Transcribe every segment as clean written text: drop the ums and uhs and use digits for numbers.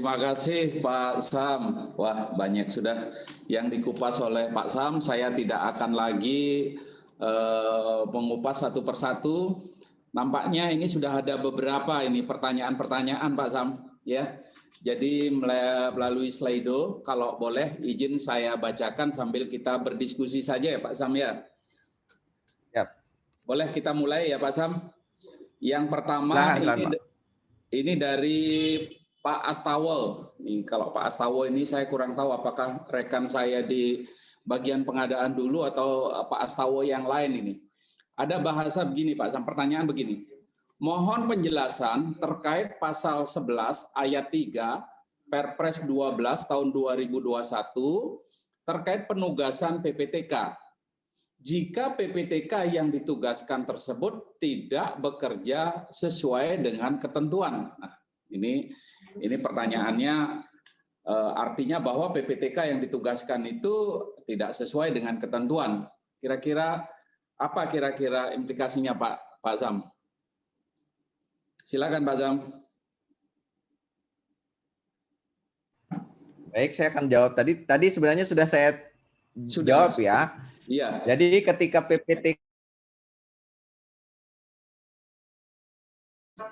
terima kasih Pak Sam. Wah, banyak sudah yang dikupas oleh Pak Sam. Saya tidak akan lagi mengupas satu persatu. Nampaknya ini sudah ada beberapa ini pertanyaan-pertanyaan Pak Sam, ya. Jadi melalui Slido, kalau boleh izin saya bacakan sambil kita berdiskusi saja ya Pak Sam ya. Yap. Boleh kita mulai ya Pak Sam? Yang pertama ini dari Pak Astawol. Ini kalau Pak Astawol ini saya kurang tahu apakah rekan saya di bagian pengadaan dulu atau Pak Astawol yang lain ini. Ada bahasa begini Pak Sam, pertanyaan begini. Mohon penjelasan terkait pasal 11 ayat 3 Perpres 12 tahun 2021 terkait penugasan PPTK. Jika PPTK yang ditugaskan tersebut tidak bekerja sesuai dengan ketentuan. Nah, ini pertanyaannya artinya bahwa PPTK yang ditugaskan itu tidak sesuai dengan ketentuan. Kira-kira apa kira-kira implikasinya Pak Zam? Silakan Pak Zam. Baik, saya akan jawab. Tadi sebenarnya sudah saya jawab ya. Iya. Jadi ketika PPTK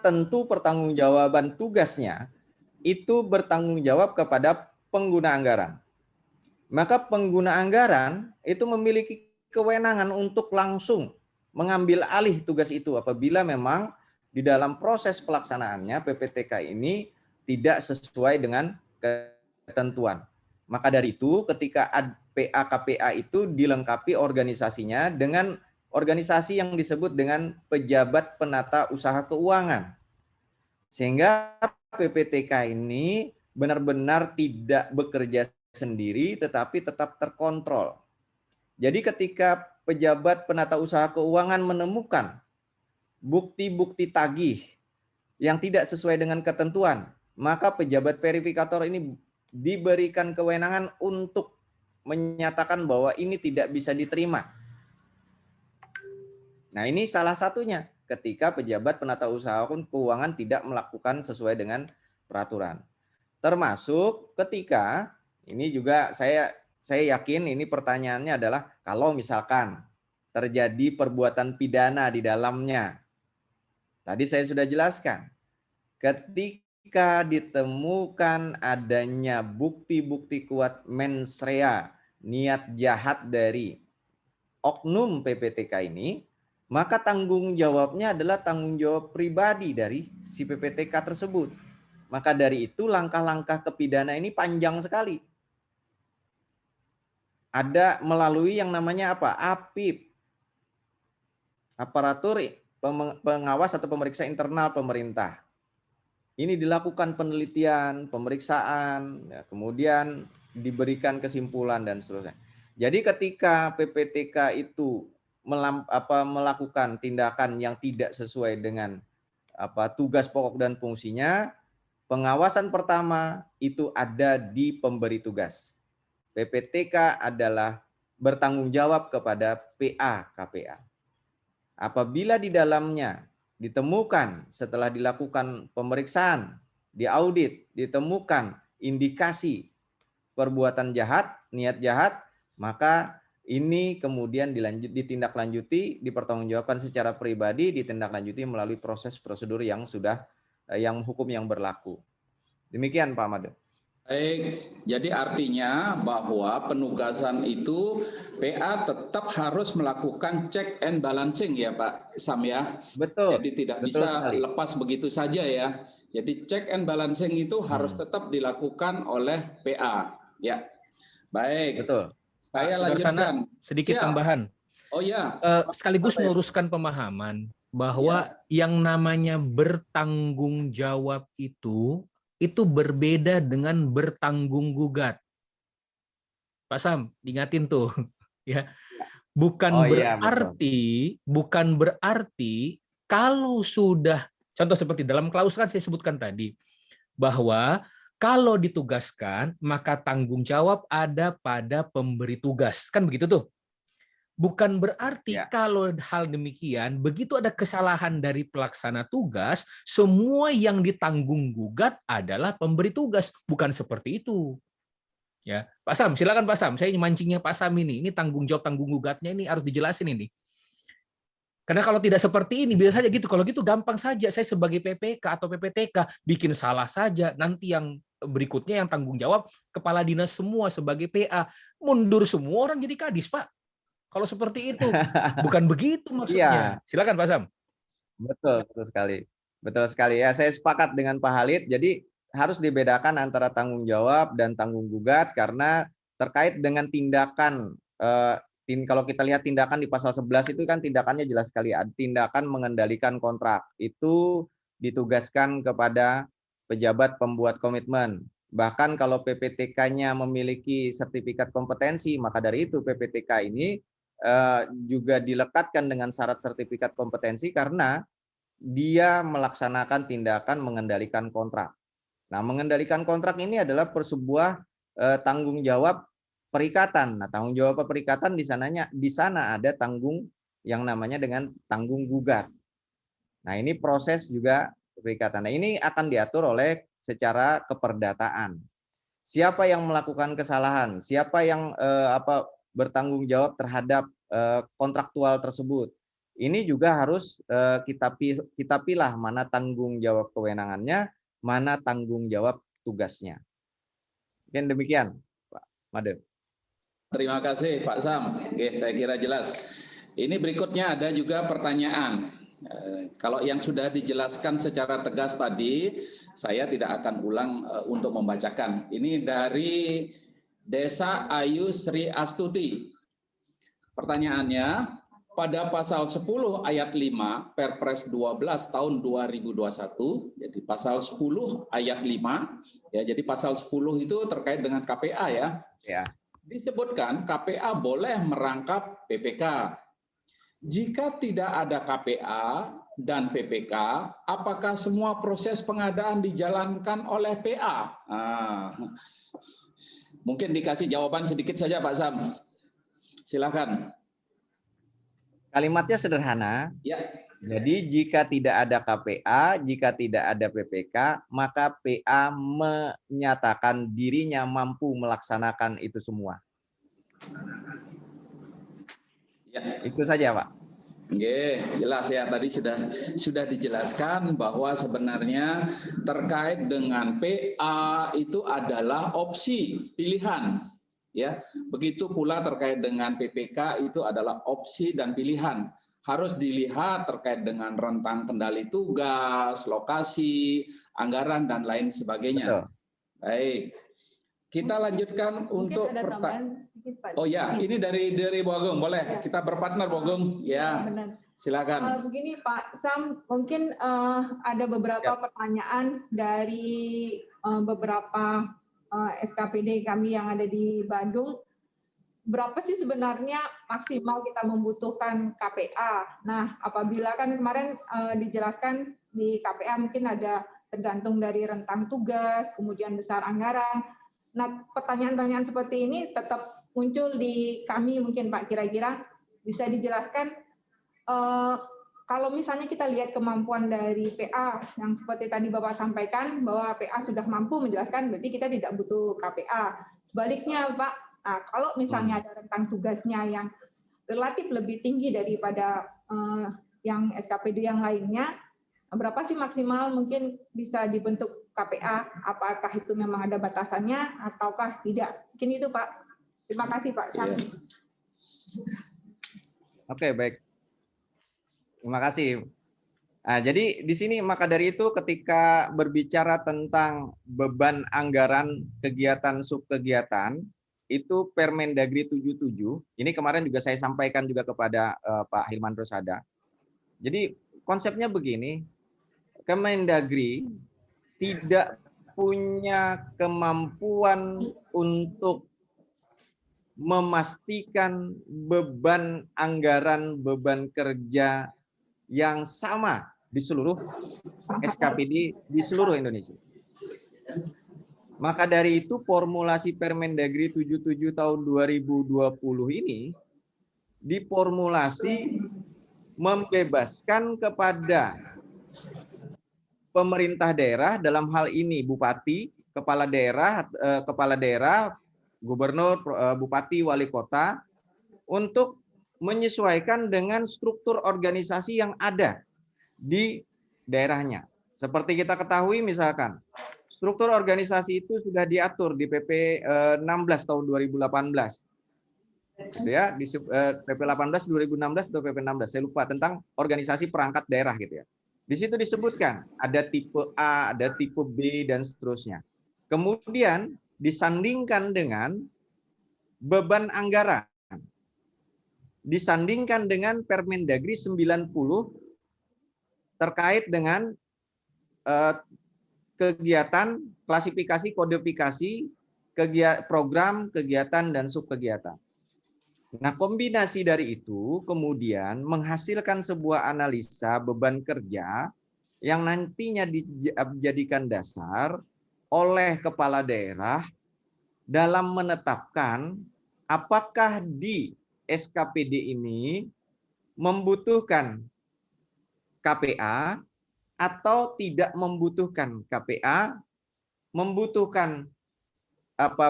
tentu pertanggungjawaban tugasnya itu bertanggung jawab kepada pengguna anggaran. Maka pengguna anggaran itu memiliki kewenangan untuk langsung mengambil alih tugas itu apabila memang di dalam proses pelaksanaannya PPTK ini tidak sesuai dengan ketentuan. Maka dari itu ketika PA-KPA itu dilengkapi organisasinya dengan organisasi yang disebut dengan pejabat penata usaha keuangan. Sehingga PPTK ini benar-benar tidak bekerja sendiri tetapi tetap terkontrol. Jadi ketika pejabat penata usaha keuangan menemukan bukti-bukti tagih yang tidak sesuai dengan ketentuan, maka pejabat verifikator ini diberikan kewenangan untuk menyatakan bahwa ini tidak bisa diterima. Nah, ini salah satunya ketika pejabat penata usaha keuangan tidak melakukan sesuai dengan peraturan. Termasuk ketika ini juga saya yakin ini pertanyaannya adalah kalau misalkan terjadi perbuatan pidana di dalamnya. Tadi saya sudah jelaskan. Ketika ditemukan adanya bukti-bukti kuat mens rea, niat jahat dari oknum PPTK ini, maka tanggung jawabnya adalah tanggung jawab pribadi dari si PPTK tersebut. Maka dari itu langkah-langkah kepidana ini panjang sekali. Ada melalui yang namanya apa? APIP. Aparatur pengawas atau pemeriksa internal pemerintah. Ini dilakukan penelitian, pemeriksaan, ya, kemudian diberikan kesimpulan dan seterusnya. Jadi ketika PPTK itu melakukan tindakan yang tidak sesuai dengan tugas pokok dan fungsinya, pengawasan pertama itu ada di pemberi tugas. PPTK adalah bertanggung jawab kepada PA-KPA. Apabila di dalamnya ditemukan setelah dilakukan pemeriksaan, diaudit, ditemukan indikasi perbuatan jahat, niat jahat, maka ini kemudian ditindaklanjuti, dipertanggungjawabkan secara pribadi, ditindaklanjuti melalui proses prosedur yang hukum yang berlaku. Demikian Pak Made. Baik, jadi artinya bahwa penugasan itu PA tetap harus melakukan check and balancing ya Pak Sam ya. Betul. Jadi tidak betul bisa sekali. lepas begitu saja ya. Jadi check and balancing itu harus tetap dilakukan oleh PA. Ya, baik. Betul. Saya lanjutkan. Sedikit tambahan. Oh ya. Sekaligus meluruskan pemahaman bahwa yang namanya bertanggung jawab itu berbeda dengan bertanggung gugat. Pak Sam, diingatin tuh, ya. Bukan berarti kalau sudah, contoh seperti dalam klausel kan saya sebutkan tadi, bahwa kalau ditugaskan maka tanggung jawab ada pada pemberi tugas, kan begitu tuh. Bukan berarti Ya. kalau hal demikian, begitu ada kesalahan dari pelaksana tugas, semua yang ditanggung gugat adalah pemberi tugas. Bukan seperti itu. Ya, Pak Sam, silakan Pak Sam. Saya mancingnya Pak Sam ini. Ini tanggung jawab tanggung gugatnya ini harus dijelasin ini. Karena kalau tidak seperti ini, biasa saja gitu. Kalau gitu gampang saja. Saya sebagai PPK atau PPTK bikin salah saja. Nanti yang berikutnya yang tanggung jawab kepala dinas semua sebagai PA. Mundur semua orang jadi kadis, Pak. Kalau seperti itu, bukan begitu maksudnya. Iya, Silakan Pak Sam. betul, betul sekali. Betul sekali ya, saya sepakat dengan Pak Halid. Jadi harus dibedakan antara tanggung jawab dan tanggung gugat karena terkait dengan tindakan kalau kita lihat tindakan di pasal 11 itu kan tindakannya jelas sekali. Tindakan mengendalikan kontrak itu ditugaskan kepada pejabat pembuat komitmen. Bahkan kalau PPTK-nya memiliki sertifikat kompetensi, maka dari itu PPTK ini juga dilekatkan dengan syarat sertifikat kompetensi karena dia melaksanakan tindakan mengendalikan kontrak. Nah, mengendalikan kontrak ini adalah sebuah tanggung jawab perikatan. Nah, tanggung jawab perikatan di sana ada tanggung yang namanya dengan tanggung gugat. Nah, ini proses juga perikatan. Nah, ini akan diatur oleh secara keperdataan. Siapa yang melakukan kesalahan? Siapa yang bertanggung jawab terhadap kontraktual tersebut? Ini juga harus kita pilih mana tanggung jawab kewenangannya, mana tanggung jawab tugasnya. Mungkin demikian, Pak Made. Terima kasih Pak Sam. Oke, saya kira jelas. Ini berikutnya ada juga pertanyaan. Kalau yang sudah dijelaskan secara tegas tadi, saya tidak akan ulang untuk membacakan. Ini dari Desa Ayu Sri Astuti. Pertanyaannya, pada pasal 10 ayat 5 Perpres 12 tahun 2021, jadi pasal 10 ayat 5, ya, jadi pasal 10 itu terkait dengan KPA ya. Ya. Disebutkan KPA boleh merangkap PPK. Jika tidak ada KPA dan PPK, apakah semua proses pengadaan dijalankan oleh PA? Mungkin dikasih jawaban sedikit saja Pak Sam. Silakan. Kalimatnya sederhana. Ya. Jadi jika tidak ada KPA, jika tidak ada PPK, maka PA menyatakan dirinya mampu melaksanakan itu semua. Ya. Itu saja, Pak. Oke, jelas ya, tadi sudah dijelaskan bahwa sebenarnya terkait dengan PA itu adalah opsi pilihan. Ya, begitu pula terkait dengan PPK itu adalah opsi dan pilihan. Harus dilihat terkait dengan rentang kendali tugas, lokasi, anggaran dan lain sebagainya. Betul. Baik. Kita lanjutkan untuk pertanyaan. Oh ya, ini dari Bogong, boleh kita berpartner Bogong? Ya, silakan. Begini Pak Sam, mungkin ada beberapa pertanyaan dari beberapa SKPD kami yang ada di Bandung. Berapa sih sebenarnya maksimal kita membutuhkan KPA? Nah, apabila kan kemarin dijelaskan di KPA mungkin ada tergantung dari rentang tugas, kemudian besar anggaran. Nah, pertanyaan-pertanyaan seperti ini tetap muncul di kami mungkin Pak, kira-kira bisa dijelaskan kalau misalnya kita lihat kemampuan dari PA yang seperti tadi Bapak sampaikan bahwa PA sudah mampu menjelaskan berarti kita tidak butuh KPA. Sebaliknya Pak, nah kalau misalnya ada rentang tugasnya yang relatif lebih tinggi daripada yang SKPD yang lainnya, berapa sih maksimal mungkin bisa dibentuk KPA? Apakah itu memang ada batasannya ataukah tidak? Mungkin itu Pak. Terima kasih Pak Sam. Oke, baik. Terima kasih. Nah, jadi di sini maka dari itu ketika berbicara tentang beban anggaran kegiatan subkegiatan, itu Permendagri 77, ini kemarin juga saya sampaikan juga kepada Pak Hilman Rosada. Jadi konsepnya begini, Kemendagri tidak punya kemampuan untuk memastikan beban anggaran, beban kerja yang sama di seluruh SKPD di seluruh Indonesia. Maka dari itu formulasi Permendagri 77 tahun 2020 ini diformulasi membebaskan kepada pemerintah daerah, dalam hal ini bupati, kepala daerah, gubernur, bupati, wali kota, untuk menyesuaikan dengan struktur organisasi yang ada di daerahnya. Seperti kita ketahui misalkan, struktur organisasi itu sudah diatur di PP 16 tahun 2018. Gitu ya, di PP 18 2016 atau PP 16, saya lupa, tentang organisasi perangkat daerah gitu ya. Di situ disebutkan ada tipe A, ada tipe B dan seterusnya. Kemudian disandingkan dengan beban anggaran. Disandingkan dengan Permendagri 90 terkait dengan kegiatan, klasifikasi, kodifikasi, program, kegiatan, dan subkegiatan. Nah, kombinasi dari itu kemudian menghasilkan sebuah analisa beban kerja yang nantinya dijadikan dasar oleh kepala daerah dalam menetapkan apakah di SKPD ini membutuhkan KPA atau tidak membutuhkan KPA, membutuhkan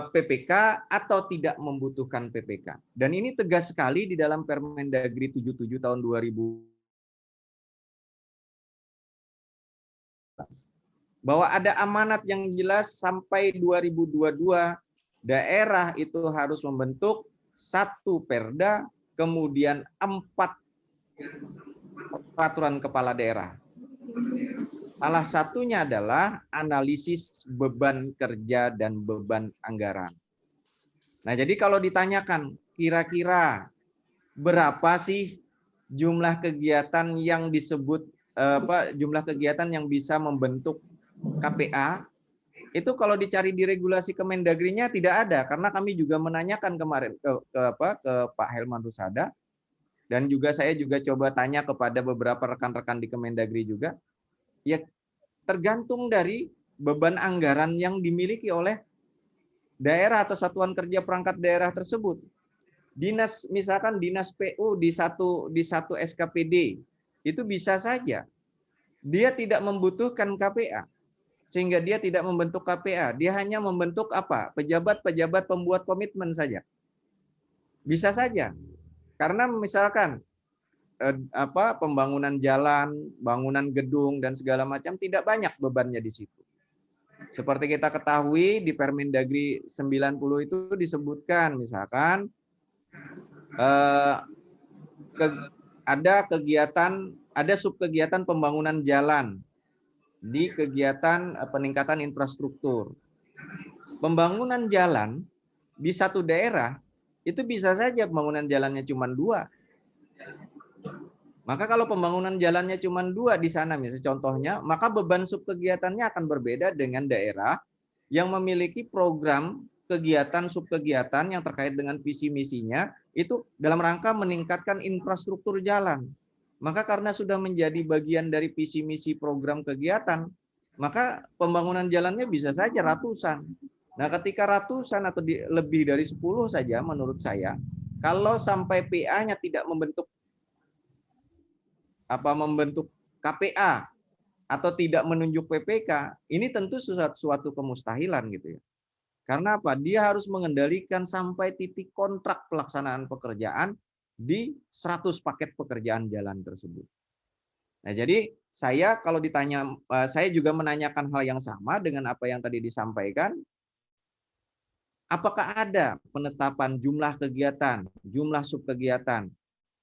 PPK atau tidak membutuhkan PPK. Dan ini tegas sekali di dalam Permendagri 77 tahun 2000 bahwa ada amanat yang jelas sampai 2022 daerah itu harus membentuk 1 perda, kemudian 4 peraturan kepala daerah. Salah satunya adalah analisis beban kerja dan beban anggaran. Nah, jadi kalau ditanyakan kira-kira berapa sih jumlah kegiatan yang disebut jumlah kegiatan yang bisa membentuk KPA, itu kalau dicari di regulasi Kemendagri-nya tidak ada, karena kami juga menanyakan kemarin ke Pak Helman Rusada, dan juga saya juga coba tanya kepada beberapa rekan-rekan di Kemendagri juga. Ya, tergantung dari beban anggaran yang dimiliki oleh daerah atau satuan kerja perangkat daerah tersebut. Dinas, misalkan dinas PU di satu SKPD, itu bisa saja dia tidak membutuhkan KPA, sehingga dia tidak membentuk KPA. Dia hanya membentuk apa? Pejabat-pejabat pembuat komitmen saja. Bisa saja. Karena misalkan pembangunan jalan, bangunan gedung dan segala macam tidak banyak bebannya di situ. Seperti kita ketahui di Permendagri 90 itu disebutkan misalkan ada subkegiatan pembangunan jalan di kegiatan peningkatan infrastruktur. Pembangunan jalan di satu daerah itu bisa saja pembangunan jalannya cuma 2. Maka kalau pembangunan jalannya cuma 2 di sana, misalnya contohnya, maka beban subkegiatannya akan berbeda dengan daerah yang memiliki program kegiatan subkegiatan yang terkait dengan visi misinya itu dalam rangka meningkatkan infrastruktur jalan. Maka karena sudah menjadi bagian dari visi misi program kegiatan, maka pembangunan jalannya bisa saja ratusan. Nah, ketika ratusan atau lebih dari 10 saja menurut saya, kalau sampai PA-nya tidak membentuk KPA atau tidak menunjuk PPK, ini tentu suatu kemustahilan gitu ya. Karena apa? Dia harus mengendalikan sampai titik kontrak pelaksanaan pekerjaan di 100 paket pekerjaan jalan tersebut. Nah, jadi saya kalau ditanya, saya juga menanyakan hal yang sama dengan apa yang tadi disampaikan. Apakah ada penetapan jumlah kegiatan, jumlah subkegiatan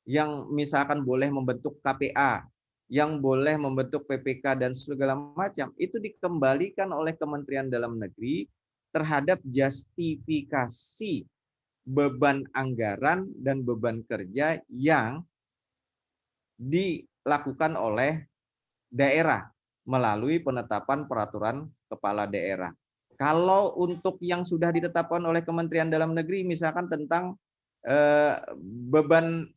yang misalkan boleh membentuk KPA, yang boleh membentuk PPK dan segala macam, itu dikembalikan oleh Kementerian Dalam Negeri terhadap justifikasi beban anggaran dan beban kerja yang dilakukan oleh daerah melalui penetapan peraturan kepala daerah. Kalau untuk yang sudah ditetapkan oleh Kementerian Dalam Negeri, misalkan tentang beban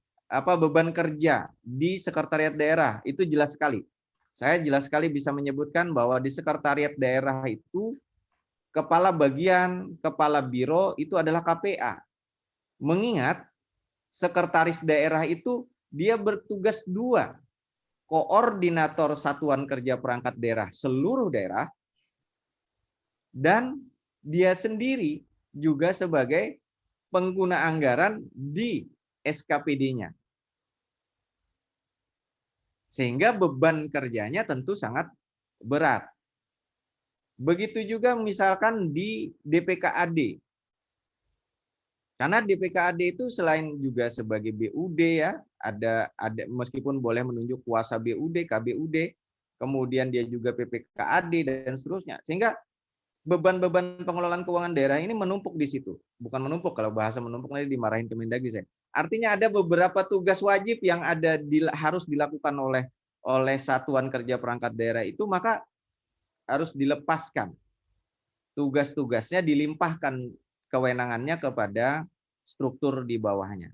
kerja di sekretariat daerah, itu jelas sekali. Saya jelas sekali bisa menyebutkan bahwa di sekretariat daerah itu kepala bagian, kepala biro itu adalah KPA. Mengingat sekretaris daerah itu dia bertugas dua, koordinator satuan kerja perangkat daerah seluruh daerah, dan dia sendiri juga sebagai pengguna anggaran di SKPD-nya. Sehingga beban kerjanya tentu sangat berat. Begitu juga misalkan di DPKAD. Karena DPKAD itu selain juga sebagai BUD ya, ada meskipun boleh menunjuk kuasa BUD, KBUD, kemudian dia juga PPKAD dan seterusnya. Sehingga beban-beban pengelolaan keuangan daerah ini menumpuk di situ. Bukan menumpuk, kalau bahasa menumpuk nanti dimarahin Kemendagri saya. Artinya ada beberapa tugas wajib yang harus dilakukan oleh satuan kerja perangkat daerah itu, maka harus dilepaskan. Tugas-tugasnya dilimpahkan kewenangannya kepada struktur di bawahnya.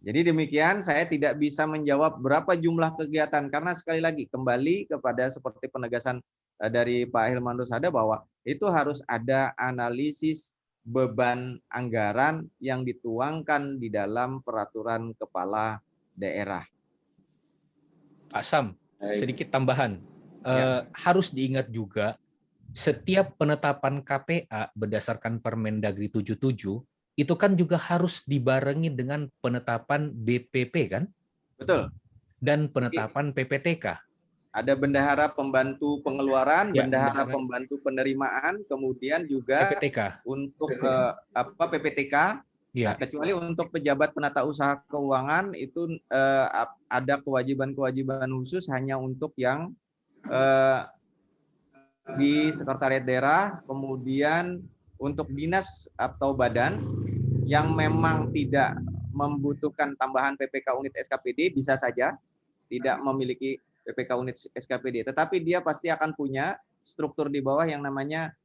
Jadi demikian, saya tidak bisa menjawab berapa jumlah kegiatan, karena sekali lagi kembali kepada seperti penegasan dari Pak Hilman Rusada bahwa itu harus ada analisis beban anggaran yang dituangkan di dalam peraturan kepala daerah. Pak Sam, sedikit tambahan. Harus diingat juga, setiap penetapan KPA berdasarkan Permendagri 77 itu kan juga harus dibarengi dengan penetapan BPP kan? Betul. Dan penetapan PPTK. Ada bendahara pembantu pengeluaran, ya, bendahara pembantu penerimaan, kemudian juga PPTK. Untuk PPTK. Ya. Nah, kecuali untuk pejabat penata usaha keuangan itu ada kewajiban-kewajiban khusus hanya untuk yang di sekretariat daerah, kemudian untuk dinas atau badan yang memang tidak membutuhkan tambahan PPK unit SKPD bisa saja tidak memiliki PPK unit SKPD, tetapi dia pasti akan punya struktur di bawah yang namanya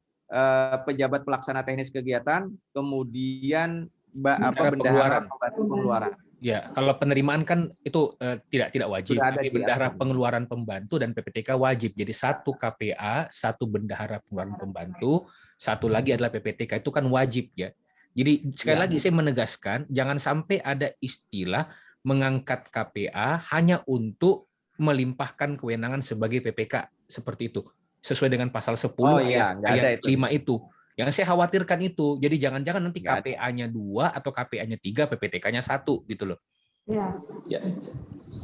pejabat pelaksana teknis kegiatan, kemudian bendahara pembantu pengeluaran. Ya, kalau penerimaan kan itu tidak wajib, tapi bendahara pengeluaran pembantu dan PPTK wajib. Jadi satu KPA, satu bendahara pengeluaran pembantu, satu lagi adalah PPTK, itu kan wajib ya. Jadi sekali lagi saya menegaskan, jangan sampai ada istilah mengangkat KPA hanya untuk melimpahkan kewenangan sebagai PPK seperti itu, sesuai dengan pasal 10 ayat 5 itu. Yang saya khawatirkan itu, jadi jangan-jangan nanti KPA-nya 2 atau KPA-nya 3, PPTK-nya 1 gitu loh. Ya.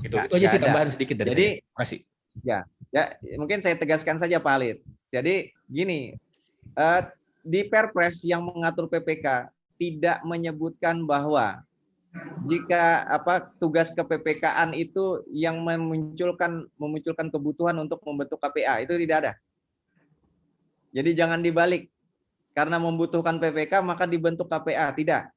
Itu aja sih tambahan sedikit dari saya. Terima kasih. Ya, mungkin saya tegaskan saja Pak Halid. Jadi gini, di Perpres yang mengatur PPK tidak menyebutkan bahwa jika tugas ke-PPK-an itu yang memunculkan kebutuhan untuk membentuk KPA, itu tidak ada. Jadi jangan dibalik. Karena membutuhkan PPK maka dibentuk KPA, tidak.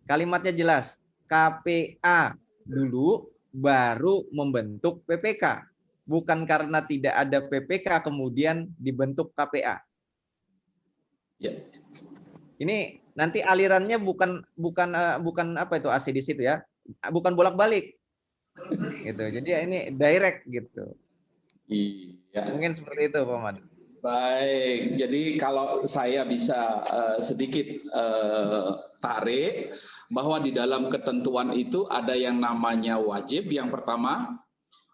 Kalimatnya jelas, KPA dulu baru membentuk PPK. Bukan karena tidak ada PPK kemudian dibentuk KPA. Ya. Ini nanti alirannya bukan apa itu AC di situ ya, bukan bolak-balik, gitu. Jadi ya ini direct gitu. Iya. Mungkin seperti itu, Pak Madu. Baik, jadi kalau saya bisa sedikit tarik bahwa di dalam ketentuan itu ada yang namanya wajib, yang pertama,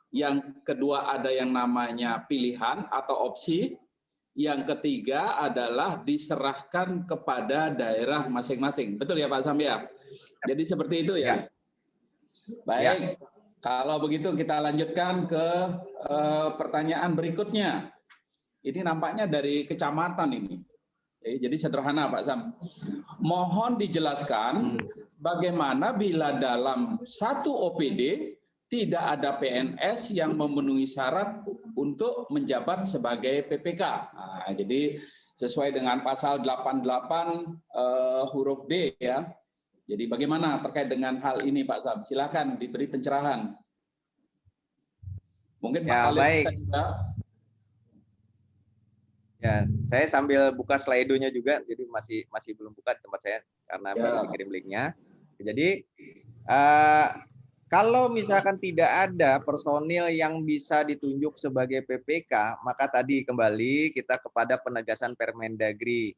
yang kedua ada yang namanya pilihan atau opsi. Yang ketiga adalah diserahkan kepada daerah masing-masing. Betul ya Pak Sam ya? Jadi seperti itu ya? Baik, kalau begitu kita lanjutkan ke pertanyaan berikutnya. Ini nampaknya dari kecamatan ini. Jadi sederhana Pak Sam. Mohon dijelaskan bagaimana bila dalam satu OPD tidak ada PNS yang memenuhi syarat untuk menjabat sebagai PPK. Nah, jadi sesuai dengan pasal 88 huruf D ya. Jadi bagaimana terkait dengan hal ini Pak Sam? Silakan diberi pencerahan. Mungkin Pak Halid juga. Ya, saya sambil buka slide-nya juga, jadi masih belum buka di tempat saya karena baru dikirim linknya. Jadi kalau misalkan tidak ada personil yang bisa ditunjuk sebagai PPK, maka tadi kembali kita kepada penegasan Permendagri.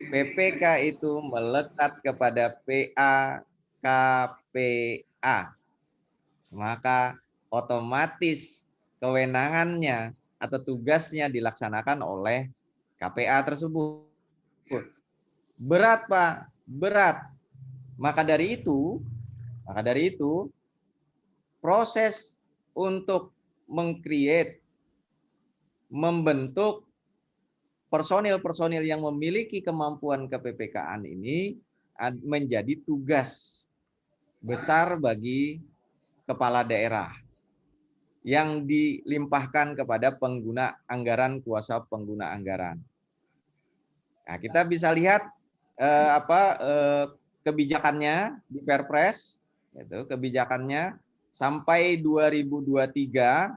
PPK itu melekat kepada PA KPA. Maka otomatis kewenangannya atau tugasnya dilaksanakan oleh KPA tersebut. Berat, Pak, berat. Maka dari itu proses untuk meng-create, membentuk personil-personil yang memiliki kemampuan kePPK-an ini menjadi tugas besar bagi kepala daerah yang dilimpahkan kepada pengguna anggaran, kuasa pengguna anggaran. Nah, kita bisa lihat kebijakannya di Perpres, itu kebijakannya sampai 2023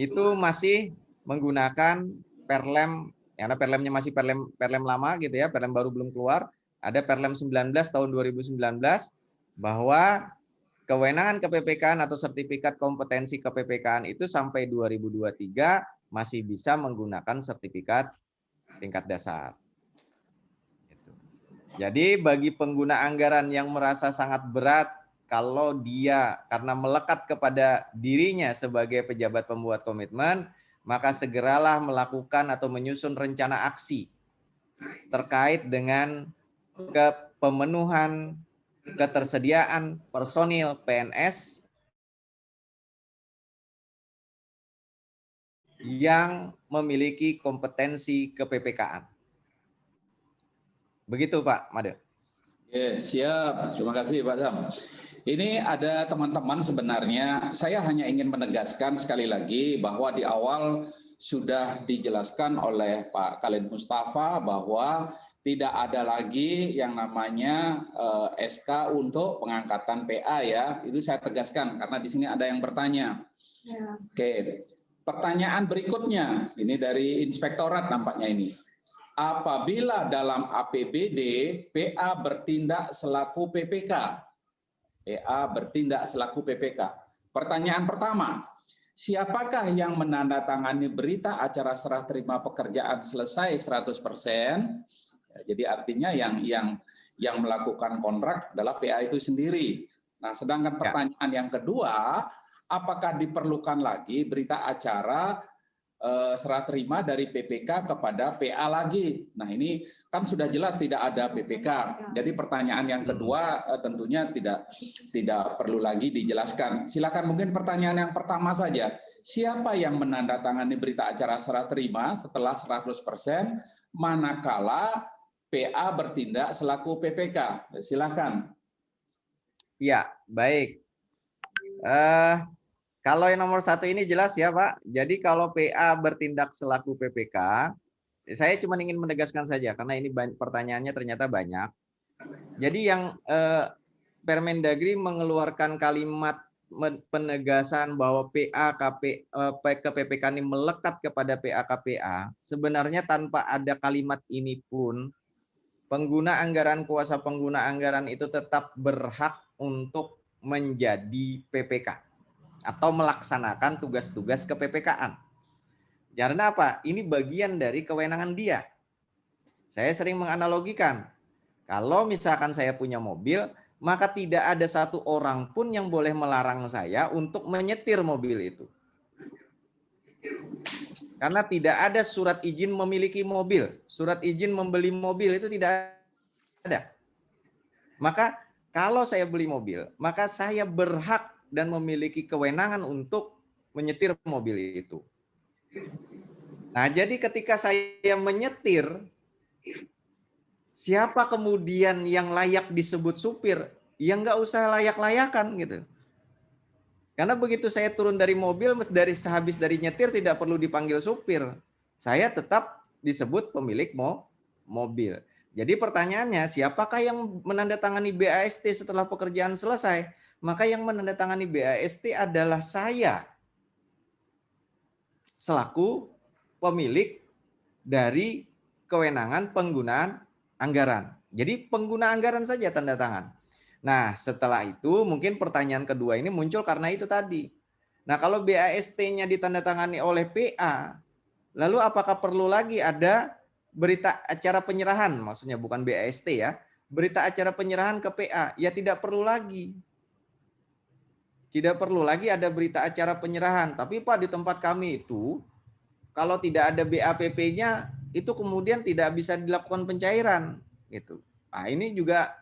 itu masih menggunakan Perlem, karena Perlemnya masih Perlem lama gitu ya, Perlem baru belum keluar. Ada Perlem 19 tahun 2019 bahwa kewenangan kePPK-an atau sertifikat kompetensi kePPK-an itu sampai 2023 masih bisa menggunakan sertifikat tingkat dasar. Jadi bagi pengguna anggaran yang merasa sangat berat kalau dia karena melekat kepada dirinya sebagai pejabat pembuat komitmen, maka segeralah melakukan atau menyusun rencana aksi terkait dengan pemenuhan ketersediaan personil PNS yang memiliki kompetensi kePPK-an. Begitu Pak Made. Siap, terima kasih Pak Sam. Ini ada teman-teman sebenarnya, saya hanya ingin menegaskan sekali lagi bahwa di awal sudah dijelaskan oleh Pak Khalid Mustafa bahwa tidak ada lagi yang namanya SK untuk pengangkatan PA ya. Itu saya tegaskan karena di sini ada yang bertanya. Ya. Oke, pertanyaan berikutnya ini dari Inspektorat nampaknya ini. Apabila dalam APBD PA bertindak selaku PPK. PA bertindak selaku PPK. Pertanyaan pertama, siapakah yang menandatangani berita acara serah terima pekerjaan selesai 100%? Jadi artinya yang melakukan kontrak adalah PA itu sendiri. Nah, sedangkan pertanyaan yang kedua, apakah diperlukan lagi berita acara serah terima dari PPK kepada PA lagi? Nah, ini kan sudah jelas tidak ada PPK. Jadi pertanyaan yang kedua tentunya tidak perlu lagi dijelaskan. Silakan mungkin pertanyaan yang pertama saja. Siapa yang menandatangani berita acara serah terima setelah 100% manakala PA bertindak selaku PPK? Silakan. Ya, baik. Kalau yang nomor 1 ini jelas ya Pak. Jadi kalau PA bertindak selaku PPK, saya cuma ingin menegaskan saja karena ini pertanyaannya ternyata banyak. Jadi yang Permendagri mengeluarkan kalimat penegasan bahwa PA PPK ini melekat kepada PA KPA, sebenarnya tanpa ada kalimat ini pun pengguna anggaran, kuasa pengguna anggaran itu tetap berhak untuk menjadi PPK. Atau melaksanakan tugas-tugas kePPK-an. Karena apa? Ini bagian dari kewenangan dia. Saya sering menganalogikan, kalau misalkan saya punya mobil, maka tidak ada satu orang pun yang boleh melarang saya untuk menyetir mobil itu. Karena tidak ada surat izin memiliki mobil, surat izin membeli mobil itu tidak ada. Maka kalau saya beli mobil, maka saya berhak dan memiliki kewenangan untuk menyetir mobil itu. Nah, jadi ketika saya menyetir, siapa kemudian yang layak disebut supir? Ya nggak usah layak-layakan gitu. Karena begitu saya turun dari mobil, sehabis dari nyetir tidak perlu dipanggil supir. Saya tetap disebut pemilik mobil. Jadi pertanyaannya, siapakah yang menandatangani BAST setelah pekerjaan selesai? Maka yang menandatangani BAST adalah saya selaku pemilik dari kewenangan penggunaan anggaran. Jadi pengguna anggaran saja tanda tangan. Nah, setelah itu mungkin pertanyaan kedua ini muncul karena itu tadi. Nah, kalau BAST-nya ditandatangani oleh PA, lalu apakah perlu lagi ada berita acara penyerahan? Maksudnya bukan BAST ya. berita acara penyerahan ke PA, ya tidak perlu lagi. Tidak perlu lagi ada berita acara penyerahan. Tapi Pak, di tempat kami itu, kalau tidak ada BAPP-nya, itu kemudian tidak bisa dilakukan pencairan. Gitu. Nah, ini juga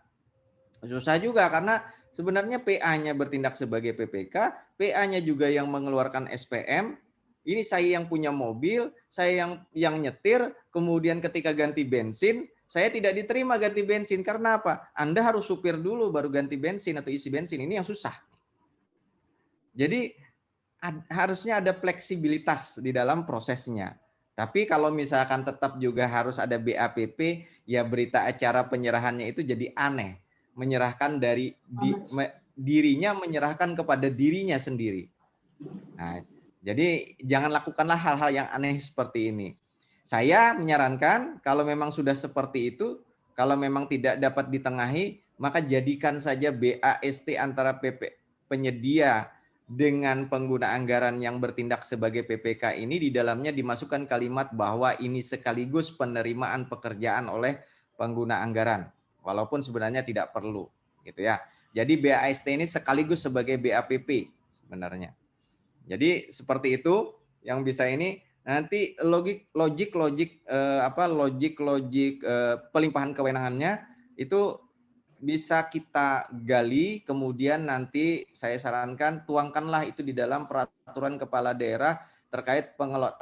susah juga, karena sebenarnya PA-nya bertindak sebagai PPK, PA-nya juga yang mengeluarkan SPM. Ini saya yang punya mobil, saya yang nyetir, kemudian ketika ganti bensin, saya tidak diterima ganti bensin. Karena apa? Anda harus supir dulu baru ganti bensin atau isi bensin. Ini yang susah. Jadi harusnya ada fleksibilitas di dalam prosesnya. Tapi kalau misalkan tetap juga harus ada BAPP, ya berita acara penyerahannya itu jadi aneh. Menyerahkan dari dirinya, menyerahkan kepada dirinya sendiri. Nah, jadi jangan lakukanlah hal-hal yang aneh seperti ini. Saya menyarankan kalau memang sudah seperti itu, kalau memang tidak dapat ditengahi, maka jadikan saja BAST antara penyedia dengan pengguna anggaran yang bertindak sebagai PPK ini, di dalamnya dimasukkan kalimat bahwa ini sekaligus penerimaan pekerjaan oleh pengguna anggaran, walaupun sebenarnya tidak perlu, gitu ya. Jadi BAST ini sekaligus sebagai BAPP sebenarnya. Jadi seperti itu yang bisa ini. Nanti logik pelimpahan kewenangannya itu bisa kita gali, kemudian nanti saya sarankan tuangkanlah itu di dalam peraturan kepala daerah terkait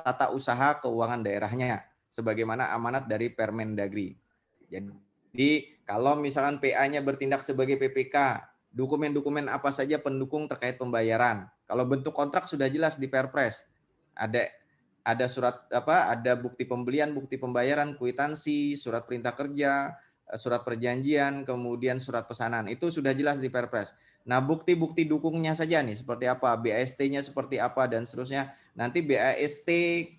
tata usaha keuangan daerahnya sebagaimana amanat dari Permendagri. Jadi kalau misalkan PA-nya bertindak sebagai PPK, dokumen-dokumen apa saja pendukung terkait pembayaran. Kalau bentuk kontrak sudah jelas di Perpres. Ada surat ada bukti pembelian, bukti pembayaran, kwitansi, surat perintah kerja, surat perjanjian, kemudian surat pesanan. Itu sudah jelas di Perpres. Nah, bukti-bukti dukungnya saja nih seperti apa, BAST-nya seperti apa dan seterusnya. Nanti BAST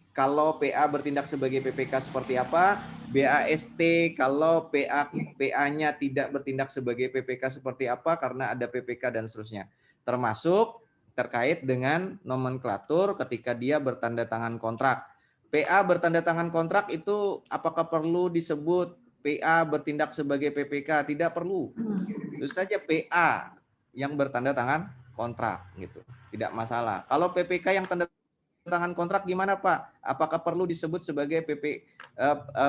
kalau PA bertindak sebagai PPK seperti apa, BAST kalau PA-nya tidak bertindak sebagai PPK seperti apa karena ada PPK dan seterusnya. Termasuk terkait dengan nomenklatur ketika dia bertanda tangan kontrak. PA bertanda tangan kontrak itu apakah perlu disebut PA bertindak sebagai PPK? Tidak perlu. Itu saja PA yang bertanda tangan kontrak gitu. Tidak masalah. Kalau PPK yang tanda tangan kontrak gimana Pak? Apakah perlu disebut sebagai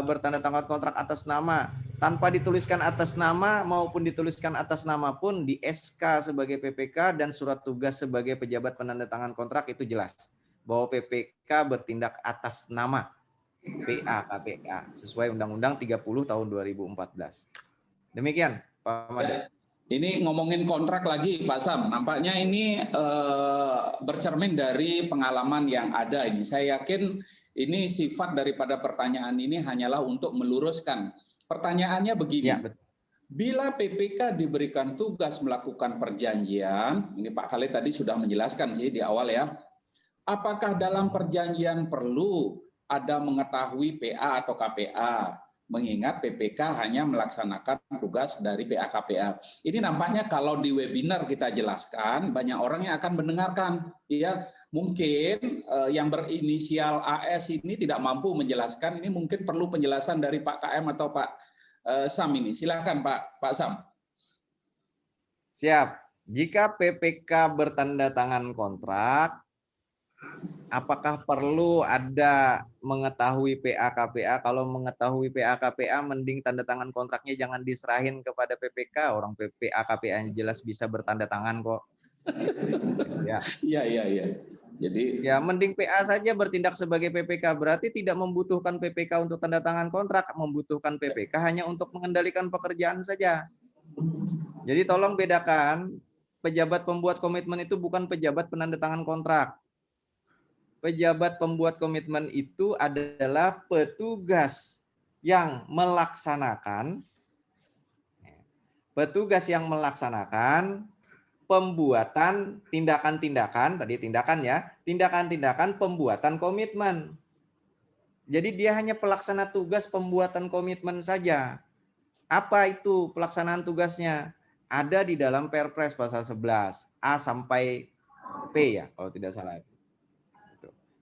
bertanda tangan kontrak atas nama tanpa dituliskan atas nama maupun dituliskan atas nama pun di SK sebagai PPK dan surat tugas sebagai pejabat penanda tangan kontrak itu jelas bahwa PPK bertindak atas nama PA KPA sesuai Undang-Undang 30 tahun 2014. Demikian Pak Mada. Ini ngomongin kontrak lagi Pak Sam, nampaknya ini bercermin dari pengalaman yang ada ini. Saya yakin ini sifat daripada pertanyaan ini hanyalah untuk meluruskan. Pertanyaannya begini, ya, bila PPK diberikan tugas melakukan perjanjian, ini Pak Khalid tadi sudah menjelaskan sih di awal ya, apakah dalam perjanjian perlu ada mengetahui PA atau KPA? Mengingat PPK hanya melaksanakan tugas dari PA KPA. Ini nampaknya kalau di webinar kita jelaskan, banyak orang yang akan mendengarkan. Ya, mungkin yang berinisial AS ini tidak mampu menjelaskan. Ini mungkin perlu penjelasan dari Pak KM atau Pak Sam ini. Silakan Pak Sam. Siap. Jika PPK bertanda tangan kontrak, apakah perlu ada mengetahui PA KPA? Kalau mengetahui PA KPA, mending tanda tangan kontraknya jangan diserahin kepada PPK. Orang PA KPA-nya jelas bisa bertanda tangan kok. Ya. Iya. Jadi ya mending PA saja bertindak sebagai PPK. Berarti tidak membutuhkan PPK untuk tanda tangan kontrak, membutuhkan PPK hanya untuk mengendalikan pekerjaan saja. Jadi tolong bedakan, pejabat pembuat komitmen itu bukan pejabat penanda tangan kontrak. Pejabat pembuat komitmen itu adalah petugas yang melaksanakan pembuatan tindakan-tindakan, tadi tindakan ya, tindakan-tindakan pembuatan komitmen. Jadi dia hanya pelaksana tugas pembuatan komitmen saja. Apa itu pelaksanaan tugasnya? Ada di dalam Perpres pasal 11 A sampai P ya, kalau tidak salah.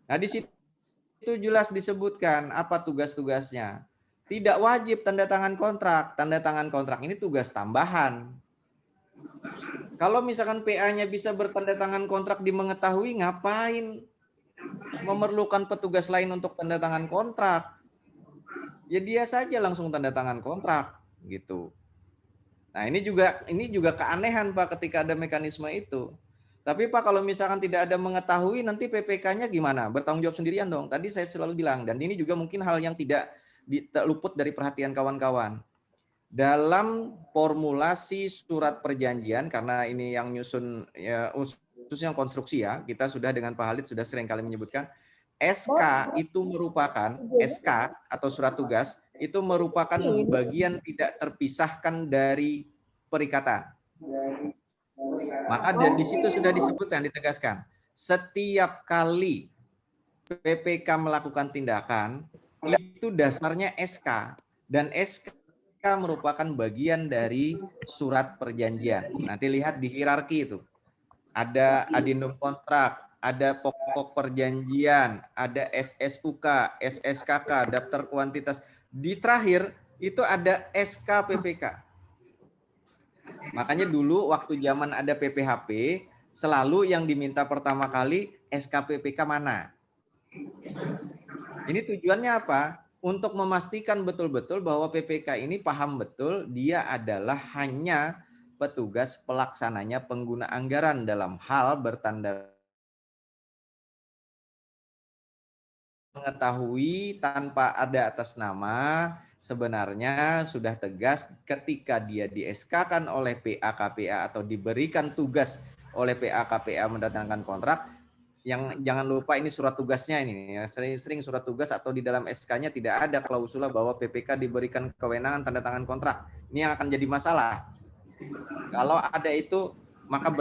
Nah, di situ jelas disebutkan apa tugas-tugasnya. Tidak wajib tanda tangan kontrak. Tanda tangan kontrak ini tugas tambahan. Kalau misalkan PA-nya bisa bertanda tangan kontrak di mengetahui, ngapain memerlukan petugas lain untuk tanda tangan kontrak? Ya dia saja langsung tanda tangan kontrak gitu. Nah, ini juga keanehan Pak ketika ada mekanisme itu. Tapi Pak, kalau misalkan tidak ada mengetahui, nanti PPK-nya gimana? Bertanggung jawab sendirian dong. Tadi saya selalu bilang, dan ini juga mungkin hal yang tidak luput dari perhatian kawan-kawan. Dalam formulasi surat perjanjian, karena ini yang nyusun ya, khususnya konstruksi ya, kita sudah dengan Pak Halid sudah sering kali menyebutkan, SK itu merupakan, SK atau surat tugas, itu merupakan bagian tidak terpisahkan dari perikatan. Maka di situ sudah disebutkan, ditegaskan, setiap kali PPK melakukan tindakan, itu dasarnya SK. Dan SK merupakan bagian dari surat perjanjian. Nanti lihat di hierarki itu. Ada adendum kontrak, ada pokok perjanjian, ada SSUK, SSKK, daftar kuantitas. Di terakhir itu ada SK PPK. Makanya dulu waktu zaman ada PPHP, selalu yang diminta pertama kali SK PPK mana. Ini tujuannya apa? Untuk memastikan betul-betul bahwa PPK ini paham betul dia adalah hanya petugas pelaksananya pengguna anggaran dalam hal bertanda mengetahui tanpa ada atas nama. Sebenarnya sudah tegas ketika dia di-SK-kan oleh PA-KPA atau diberikan tugas oleh PA-KPA mendatangkan kontrak, yang jangan lupa ini surat tugasnya ini ya, sering-sering surat tugas atau di dalam SK-nya tidak ada klausula bahwa PPK diberikan kewenangan tanda tangan kontrak. Ini yang akan jadi masalah. Kalau ada itu maka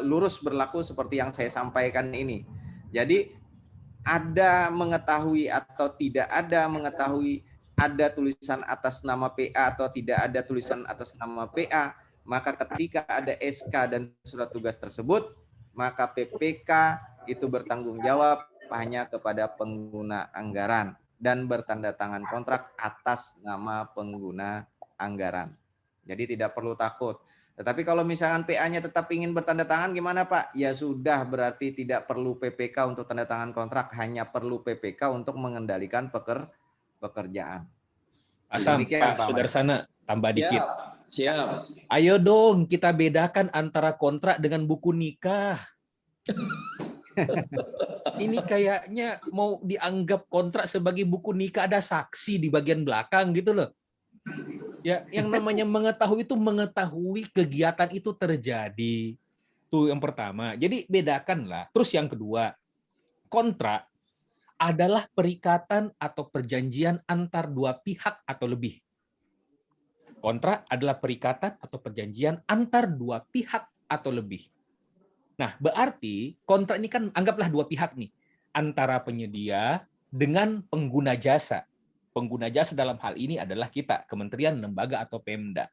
lurus berlaku seperti yang saya sampaikan ini. Jadi ada mengetahui atau tidak ada mengetahui, ada tulisan atas nama PA atau tidak ada tulisan atas nama PA, maka ketika ada SK dan surat tugas tersebut, maka PPK itu bertanggung jawab hanya kepada pengguna anggaran dan bertanda tangan kontrak atas nama pengguna anggaran. Jadi tidak perlu takut. Tetapi kalau misalkan PA-nya tetap ingin bertanda tangan gimana Pak? Ya sudah, berarti tidak perlu PPK untuk tanda tangan kontrak, hanya perlu PPK untuk mengendalikan pekerjaan. Asam, Pak Sudarsana, tambah dikit. Siap. Ayo dong kita bedakan antara kontrak dengan buku nikah. Ini kayaknya mau dianggap kontrak sebagai buku nikah, ada saksi di bagian belakang gitu loh. Ya, yang namanya mengetahui itu mengetahui kegiatan itu terjadi. Itu yang pertama. Jadi bedakanlah. Terus yang kedua, kontrak adalah perikatan atau perjanjian antar dua pihak atau lebih. Kontrak adalah perikatan atau perjanjian antar dua pihak atau lebih. Nah, berarti kontrak ini kan anggaplah dua pihak nih, antara penyedia dengan pengguna jasa. Pengguna jasa dalam hal ini adalah kita, kementerian, lembaga, atau Pemda.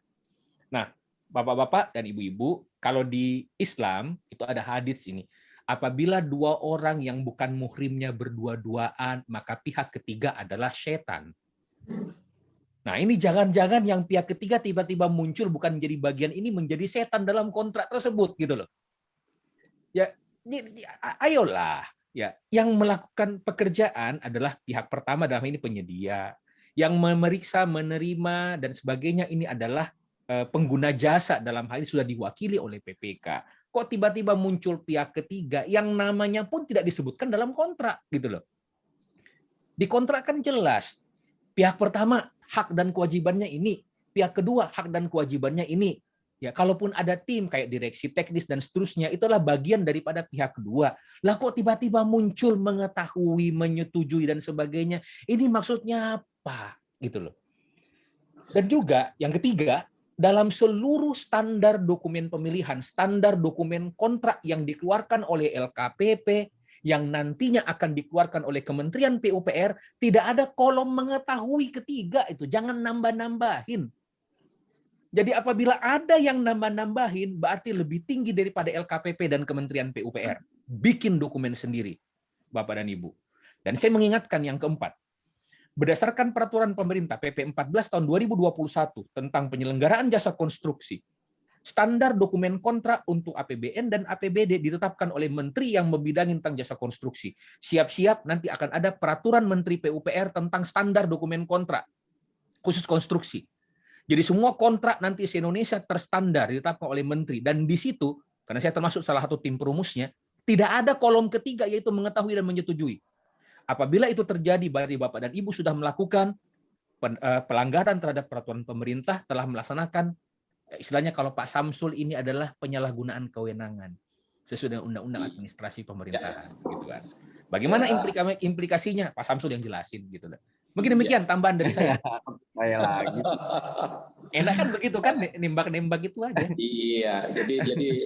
Nah, Bapak-bapak dan Ibu-ibu, kalau di Islam itu ada hadits ini. Apabila dua orang yang bukan muhrimnya berdua-duaan, maka pihak ketiga adalah setan. Nah, ini jangan-jangan yang pihak ketiga tiba-tiba muncul bukan menjadi bagian ini, menjadi setan dalam kontrak tersebut gitu loh. Ya, ayolah. Ya, yang melakukan pekerjaan adalah pihak pertama dalam ini penyedia. Yang memeriksa, menerima dan sebagainya ini adalah pengguna jasa, dalam hal ini sudah diwakili oleh PPK. Kok tiba-tiba muncul pihak ketiga yang namanya pun tidak disebutkan dalam kontrak gitu loh. Di kontrak kan jelas. Pihak pertama hak dan kewajibannya ini, pihak kedua hak dan kewajibannya ini. Ya, kalaupun ada tim kayak direksi teknis dan seterusnya, itulah bagian daripada pihak kedua. Lah kok tiba-tiba muncul mengetahui, menyetujui dan sebagainya? Ini maksudnya apa? Gitu loh. Dan juga yang ketiga, dalam seluruh standar dokumen pemilihan, standar dokumen kontrak yang dikeluarkan oleh LKPP, yang nantinya akan dikeluarkan oleh Kementerian PUPR, tidak ada kolom mengetahui ketiga itu. Jangan nambah-nambahin. Jadi apabila ada yang nambah-nambahin, berarti lebih tinggi daripada LKPP dan Kementerian PUPR. Bikin dokumen sendiri, Bapak dan Ibu. Dan saya mengingatkan yang keempat, berdasarkan peraturan pemerintah PP 14 tahun 2021 tentang penyelenggaraan jasa konstruksi, standar dokumen kontrak untuk APBN dan APBD ditetapkan oleh menteri yang membidangi tentang jasa konstruksi. Siap-siap nanti akan ada peraturan Menteri PUPR tentang standar dokumen kontrak khusus konstruksi. Jadi semua kontrak nanti se-Indonesia terstandar ditetapkan oleh menteri, dan di situ, karena saya termasuk salah satu tim perumusnya, tidak ada kolom ketiga yaitu mengetahui dan menyetujui. Apabila itu terjadi, berarti Bapak dan Ibu sudah melakukan pelanggaran terhadap peraturan pemerintah, telah melaksanakan, istilahnya kalau Pak Samsul ini adalah penyalahgunaan kewenangan sesuai dengan Undang-Undang Administrasi Pemerintahan, gitu kan. Bagaimana implikasinya? Pak Samsul yang jelasin, gitu. Mungkin demikian tambahan dari saya. Saya lagi. Enak kan begitu kan, nembak-nembak itu aja. Iya,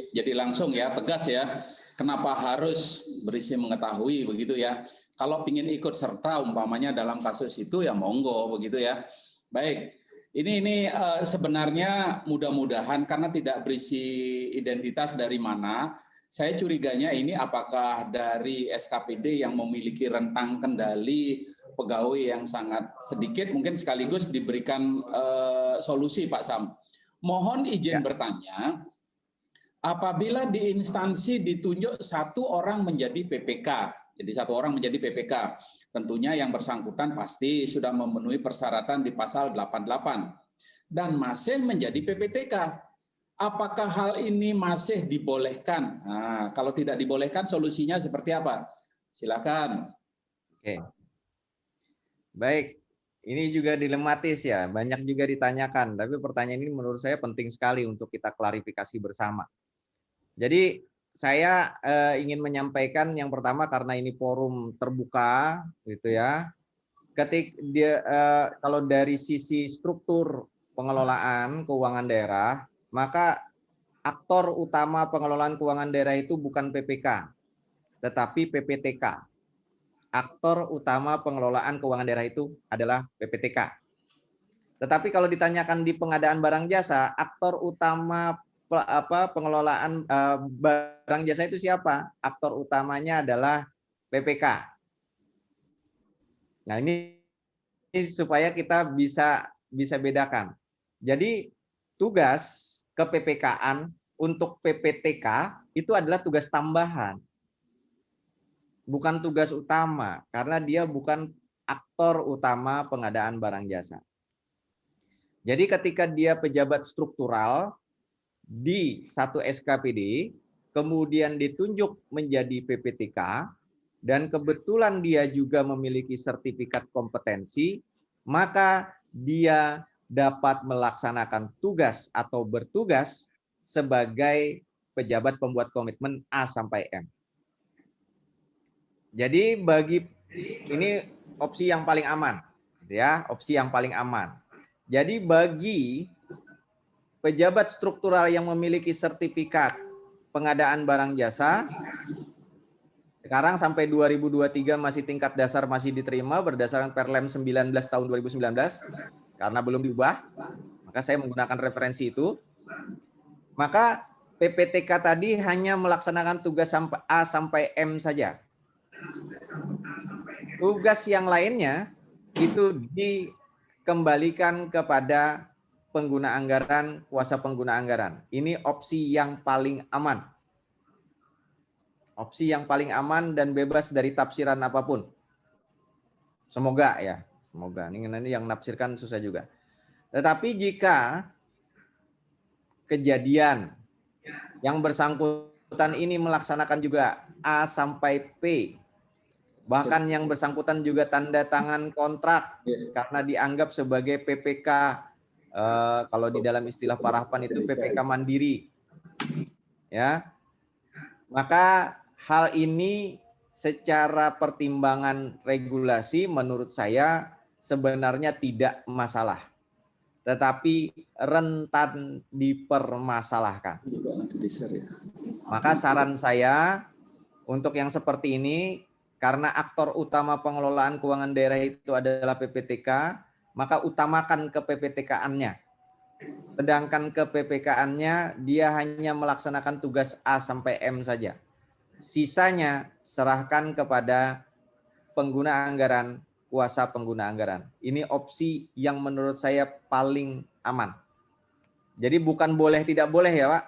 jadi langsung ya, tegas ya. Kenapa harus berisi mengetahui begitu ya? Kalau ingin ikut serta umpamanya dalam kasus itu ya monggo begitu ya. Baik. Ini sebenarnya mudah-mudahan karena tidak berisi identitas dari mana, saya curiganya ini apakah dari SKPD yang memiliki rentang kendali pegawai yang sangat sedikit, mungkin sekaligus diberikan solusi Pak Sam. Mohon izin bertanya, apabila di instansi ditunjuk satu orang menjadi PPK, jadi satu orang menjadi PPK, tentunya yang bersangkutan pasti sudah memenuhi persyaratan di pasal 88 dan masih menjadi PPTK. Apakah hal ini masih dibolehkan? Nah, kalau tidak dibolehkan solusinya seperti apa? Silakan. Oke. Baik, ini juga dilematis ya, banyak juga ditanyakan, tapi pertanyaan ini menurut saya penting sekali untuk kita klarifikasi bersama. Jadi saya ingin menyampaikan yang pertama, karena ini forum terbuka gitu ya. Kalau dari sisi struktur pengelolaan keuangan daerah, maka aktor utama pengelolaan keuangan daerah itu bukan PPK, tetapi PPTK. Aktor utama pengelolaan keuangan daerah itu adalah PPTK. Tetapi kalau ditanyakan di pengadaan barang jasa, aktor utama pengelolaan barang jasa itu siapa? Aktor utamanya adalah PPK. Nah, ini supaya kita bisa bedakan. Jadi tugas ke-PPK-an untuk PPTK itu adalah tugas tambahan, bukan tugas utama, karena dia bukan aktor utama pengadaan barang jasa. Jadi ketika dia pejabat struktural di satu SKPD, kemudian ditunjuk menjadi PPTK, dan kebetulan dia juga memiliki sertifikat kompetensi, maka dia dapat melaksanakan tugas atau bertugas sebagai pejabat pembuat komitmen A sampai M. Jadi ini opsi yang paling aman, ya, opsi yang paling aman. Jadi bagi pejabat struktural yang memiliki sertifikat pengadaan barang jasa, sekarang sampai 2023 masih tingkat dasar masih diterima berdasarkan Perlem 19 tahun 2019, karena belum diubah, maka saya menggunakan referensi itu. Maka PPTK tadi hanya melaksanakan tugas A sampai M saja. Tugas yang lainnya itu dikembalikan kepada pengguna anggaran, kuasa pengguna anggaran. Ini opsi yang paling aman. Opsi yang paling aman dan bebas dari tafsiran apapun. Semoga ya, semoga. Ini nanti yang menafsirkan susah juga. Tetapi jika kejadian yang bersangkutan ini melaksanakan juga A sampai P, bahkan yang bersangkutan juga tanda tangan kontrak karena dianggap sebagai PPK, kalau di dalam istilah Parahpan itu PPK mandiri, ya, maka hal ini secara pertimbangan regulasi menurut saya sebenarnya tidak masalah, tetapi rentan dipermasalahkan. Maka saran saya untuk yang seperti ini, karena aktor utama pengelolaan keuangan daerah itu adalah PPTK, maka utamakan ke PPTK-annya. Sedangkan ke PPK-annya dia hanya melaksanakan tugas A sampai M saja. Sisanya serahkan kepada pengguna anggaran kuasa pengguna anggaran. Ini opsi yang menurut saya paling aman. Jadi bukan boleh tidak boleh ya Pak.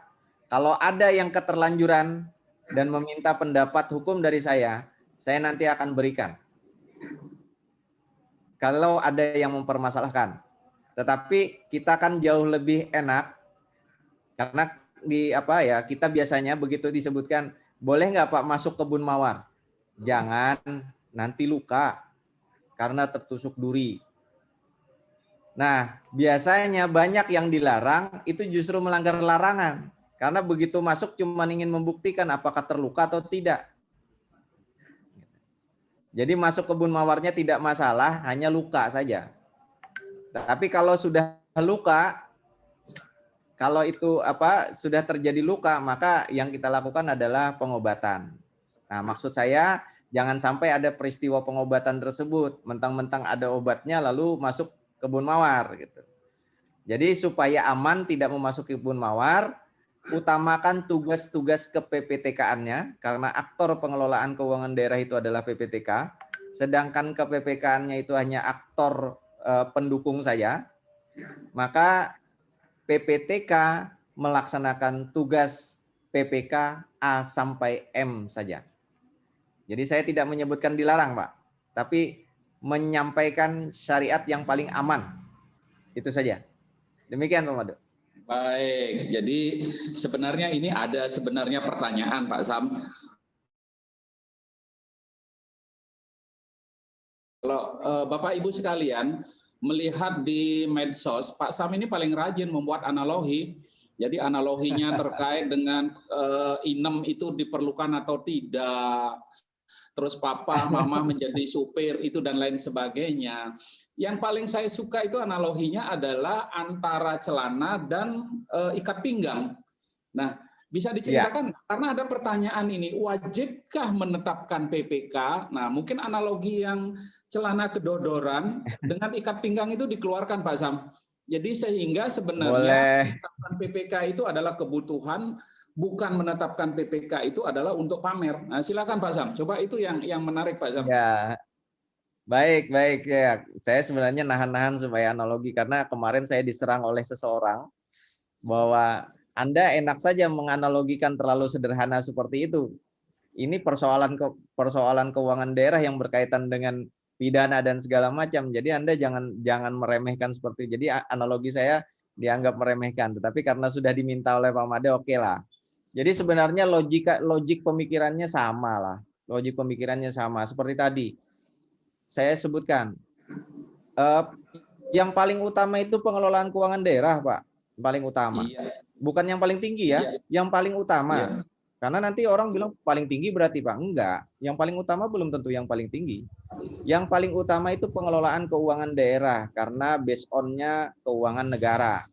Kalau ada yang keterlanjuran dan meminta pendapat hukum dari saya nanti akan berikan. Kalau ada yang mempermasalahkan. Tetapi kita kan jauh lebih enak karena kita biasanya begitu disebutkan, boleh nggak Pak masuk kebun mawar? Jangan, nanti luka karena tertusuk duri. Nah, biasanya banyak yang dilarang itu justru melanggar larangan. Karena begitu masuk cuma ingin membuktikan apakah terluka atau tidak. Jadi masuk kebun mawarnya tidak masalah, hanya luka saja. Tapi kalau sudah luka, kalau itu sudah terjadi luka, maka yang kita lakukan adalah pengobatan. Nah, maksud saya jangan sampai ada peristiwa pengobatan tersebut, mentang-mentang ada obatnya lalu masuk kebun mawar gitu. Jadi supaya aman tidak memasuki kebun mawar, utamakan tugas-tugas ke PPTK-annya karena aktor pengelolaan keuangan daerah itu adalah PPTK, sedangkan ke PPK-nya itu hanya aktor pendukung saja. Maka PPTK melaksanakan tugas PPK A sampai M saja. Jadi saya tidak menyebutkan dilarang, Pak, tapi menyampaikan syariat yang paling aman. Itu saja. Demikian, Pak Madu. Baik, jadi sebenarnya ini ada pertanyaan Pak Sam. Kalau Bapak Ibu sekalian melihat di medsos, Pak Sam ini paling rajin membuat analogi. Jadi analoginya terkait dengan inem itu diperlukan atau tidak. Terus papa, mama menjadi supir itu dan lain sebagainya. Yang paling saya suka itu analoginya adalah antara celana dan ikat pinggang. Nah, bisa diceritakan karena ada pertanyaan ini, wajibkah menetapkan PPK? Nah, mungkin analogi yang celana kedodoran dengan ikat pinggang itu dikeluarkan Pak Sam. Jadi sehingga sebenarnya menetapkan PPK itu adalah kebutuhan, bukan menetapkan PPK itu adalah untuk pamer. Nah, silakan Pak Sam. Coba itu yang menarik Pak Sam. Ya. Baik ya. Saya sebenarnya nahan-nahan supaya analogi karena kemarin saya diserang oleh seseorang bahwa Anda enak saja menganalogikan terlalu sederhana seperti itu. Ini persoalan keuangan daerah yang berkaitan dengan pidana dan segala macam. Jadi Anda jangan meremehkan seperti itu. Jadi analogi saya dianggap meremehkan, tetapi karena sudah diminta oleh Pak Made, oke lah. Jadi sebenarnya logik pemikirannya sama lah. Logik pemikirannya sama seperti tadi. Saya sebutkan, yang paling utama itu pengelolaan keuangan daerah, Pak. Paling utama. Iya. Bukan yang paling tinggi ya, yang paling utama. Iya. Karena nanti orang bilang paling tinggi berarti Pak. Enggak, yang paling utama belum tentu yang paling tinggi. Yang paling utama itu pengelolaan keuangan daerah, karena based on-nya keuangan negara.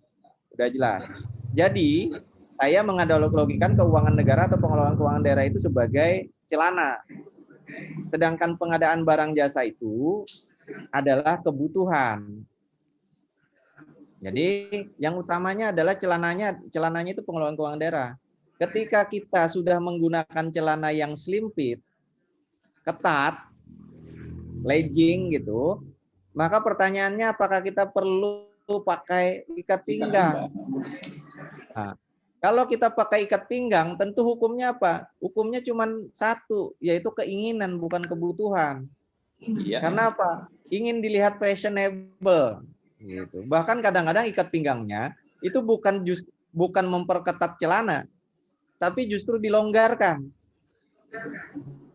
Udah jelas. Jadi, saya menganalogikan keuangan negara atau pengelolaan keuangan daerah itu sebagai celana. Sedangkan pengadaan barang jasa itu adalah kebutuhan. Jadi yang utamanya adalah celananya itu pengelolaan keuangan daerah. Ketika kita sudah menggunakan celana yang slim fit, ketat, legging gitu, maka pertanyaannya apakah kita perlu pakai ikat pinggang? Nah, kalau kita pakai ikat pinggang, tentu hukumnya apa? Hukumnya cuma satu, yaitu keinginan, bukan kebutuhan. Iya. Karena apa? Ingin dilihat fashionable. Gitu. Bahkan kadang-kadang ikat pinggangnya itu bukan memperketat celana, tapi justru dilonggarkan.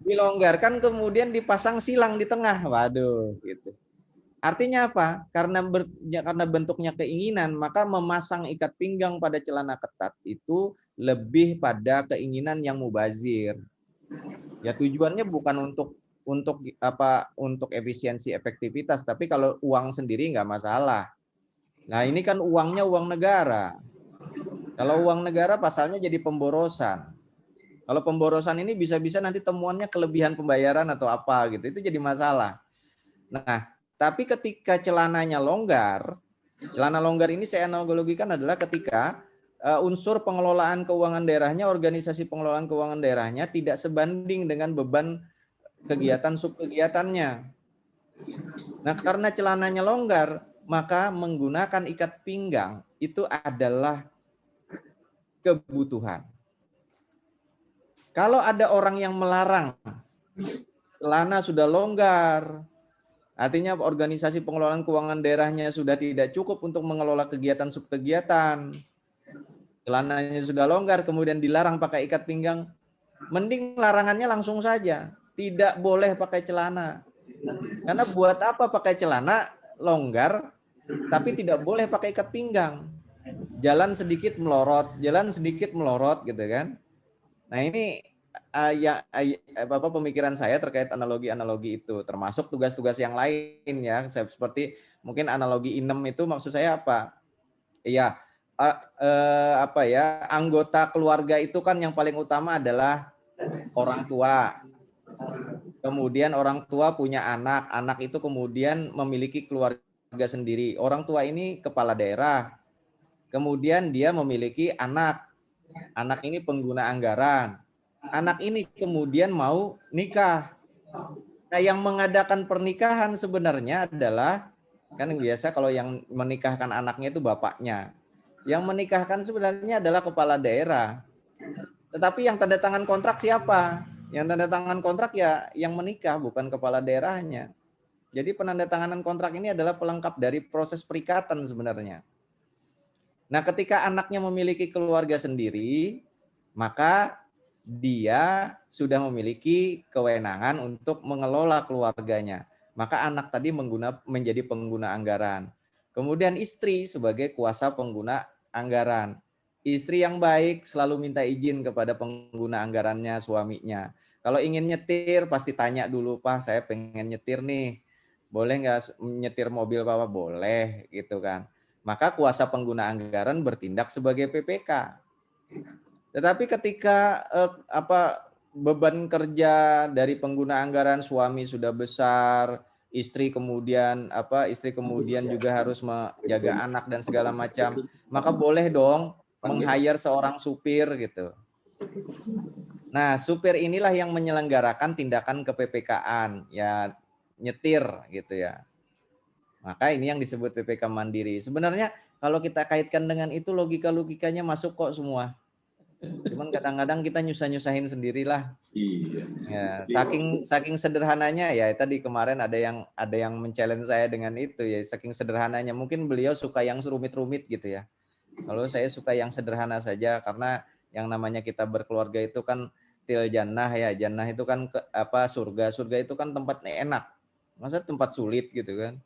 Dilonggarkan kemudian dipasang silang di tengah. Waduh, gitu. Artinya apa? Karena bentuknya keinginan, maka memasang ikat pinggang pada celana ketat itu lebih pada keinginan yang mubazir. Ya tujuannya bukan untuk efisiensi efektivitas, tapi kalau uang sendiri nggak masalah. Nah ini kan uangnya uang negara. Kalau uang negara pasalnya jadi pemborosan. Kalau pemborosan ini bisa-bisa nanti temuannya kelebihan pembayaran atau apa gitu, itu jadi masalah. Nah, tapi ketika celananya longgar, celana longgar ini saya analogikan adalah ketika unsur pengelolaan keuangan daerahnya, organisasi pengelolaan keuangan daerahnya tidak sebanding dengan beban kegiatan subkegiatannya. Nah, karena celananya longgar, maka menggunakan ikat pinggang itu adalah kebutuhan. Kalau ada orang yang melarang celana sudah longgar, artinya organisasi pengelolaan keuangan daerahnya sudah tidak cukup untuk mengelola kegiatan subkegiatan, celananya sudah longgar, kemudian dilarang pakai ikat pinggang, mending larangannya langsung saja, tidak boleh pakai celana. Karena buat apa pakai celana longgar, tapi tidak boleh pakai ikat pinggang. Jalan sedikit melorot gitu kan. Nah ini pemikiran saya terkait analogi-analogi itu, termasuk tugas-tugas yang lain ya, seperti mungkin analogi inem itu maksud saya apa? Iya, anggota keluarga itu kan yang paling utama adalah orang tua. Kemudian orang tua punya anak, anak itu kemudian memiliki keluarga sendiri. Orang tua ini kepala daerah. Kemudian dia memiliki anak. Anak ini pengguna anggaran. Anak ini kemudian mau nikah. Nah, yang mengadakan pernikahan sebenarnya adalah, kan biasa kalau yang menikahkan anaknya itu bapaknya. Yang menikahkan sebenarnya adalah kepala daerah. Tetapi yang tanda tangan kontrak siapa? Yang tanda tangan kontrak ya yang menikah, bukan kepala daerahnya. Jadi penandatanganan kontrak ini adalah pelengkap dari proses perikatan sebenarnya. Nah, ketika anaknya memiliki keluarga sendiri, maka dia sudah memiliki kewenangan untuk mengelola keluarganya. Maka anak tadi menjadi pengguna anggaran. Kemudian istri sebagai kuasa pengguna anggaran. Istri yang baik selalu minta izin kepada pengguna anggarannya, suaminya. Kalau ingin nyetir pasti tanya dulu, Pak, saya pengen nyetir nih. Boleh nggak nyetir mobil Bapak? Boleh, gitu kan. Maka kuasa pengguna anggaran bertindak sebagai PPK. Tetapi ketika beban kerja dari pengguna anggaran, suami sudah besar, istri kemudian juga harus menjaga anak dan segala macam, maka boleh dong meng-hire seorang supir gitu. Nah, supir inilah yang menyelenggarakan tindakan ke-PPK-an, ya nyetir gitu ya. Maka ini yang disebut PPK mandiri. Sebenarnya kalau kita kaitkan dengan itu logika-logikanya masuk kok semua. Cuman kadang-kadang kita nyusahin sendirilah. Iya. Ya, saking sederhananya ya tadi kemarin ada yang men-challenge saya dengan itu ya, saking sederhananya. Mungkin beliau suka yang rumit-rumit gitu ya. Kalau saya suka yang sederhana saja, karena yang namanya kita berkeluarga itu kan til jannah ya. Jannah itu kan surga. Surga itu kan tempat enak. Masa tempat sulit gitu kan.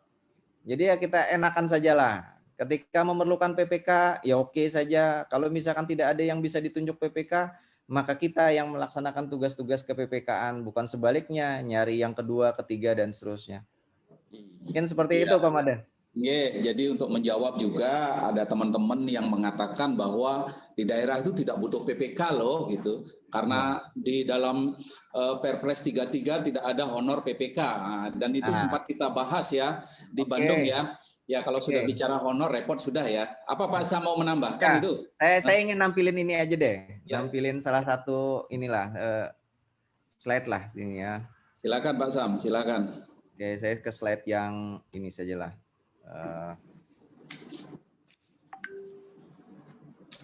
Jadi ya kita enakan sajalah. Ketika memerlukan PPK, ya oke saja. Kalau misalkan tidak ada yang bisa ditunjuk PPK, maka kita yang melaksanakan tugas-tugas ke-PPK-an, bukan sebaliknya, nyari yang kedua, ketiga, dan seterusnya. Mungkin seperti itu, Pak Made. Jadi untuk menjawab juga ada teman-teman yang mengatakan bahwa di daerah itu tidak butuh PPK loh gitu. Karena di dalam Perpres 33 tidak ada honor PPK. Dan itu sempat kita bahas ya di Bandung ya. Ya kalau sudah bicara honor repot sudah ya. Apa Pak Sam mau menambahkan itu? Saya ingin nampilin ini aja deh. Nampilin salah satu slide lah ini ya. Silakan Pak Sam, silakan. Oke, saya ke slide yang ini sajalah. Nah,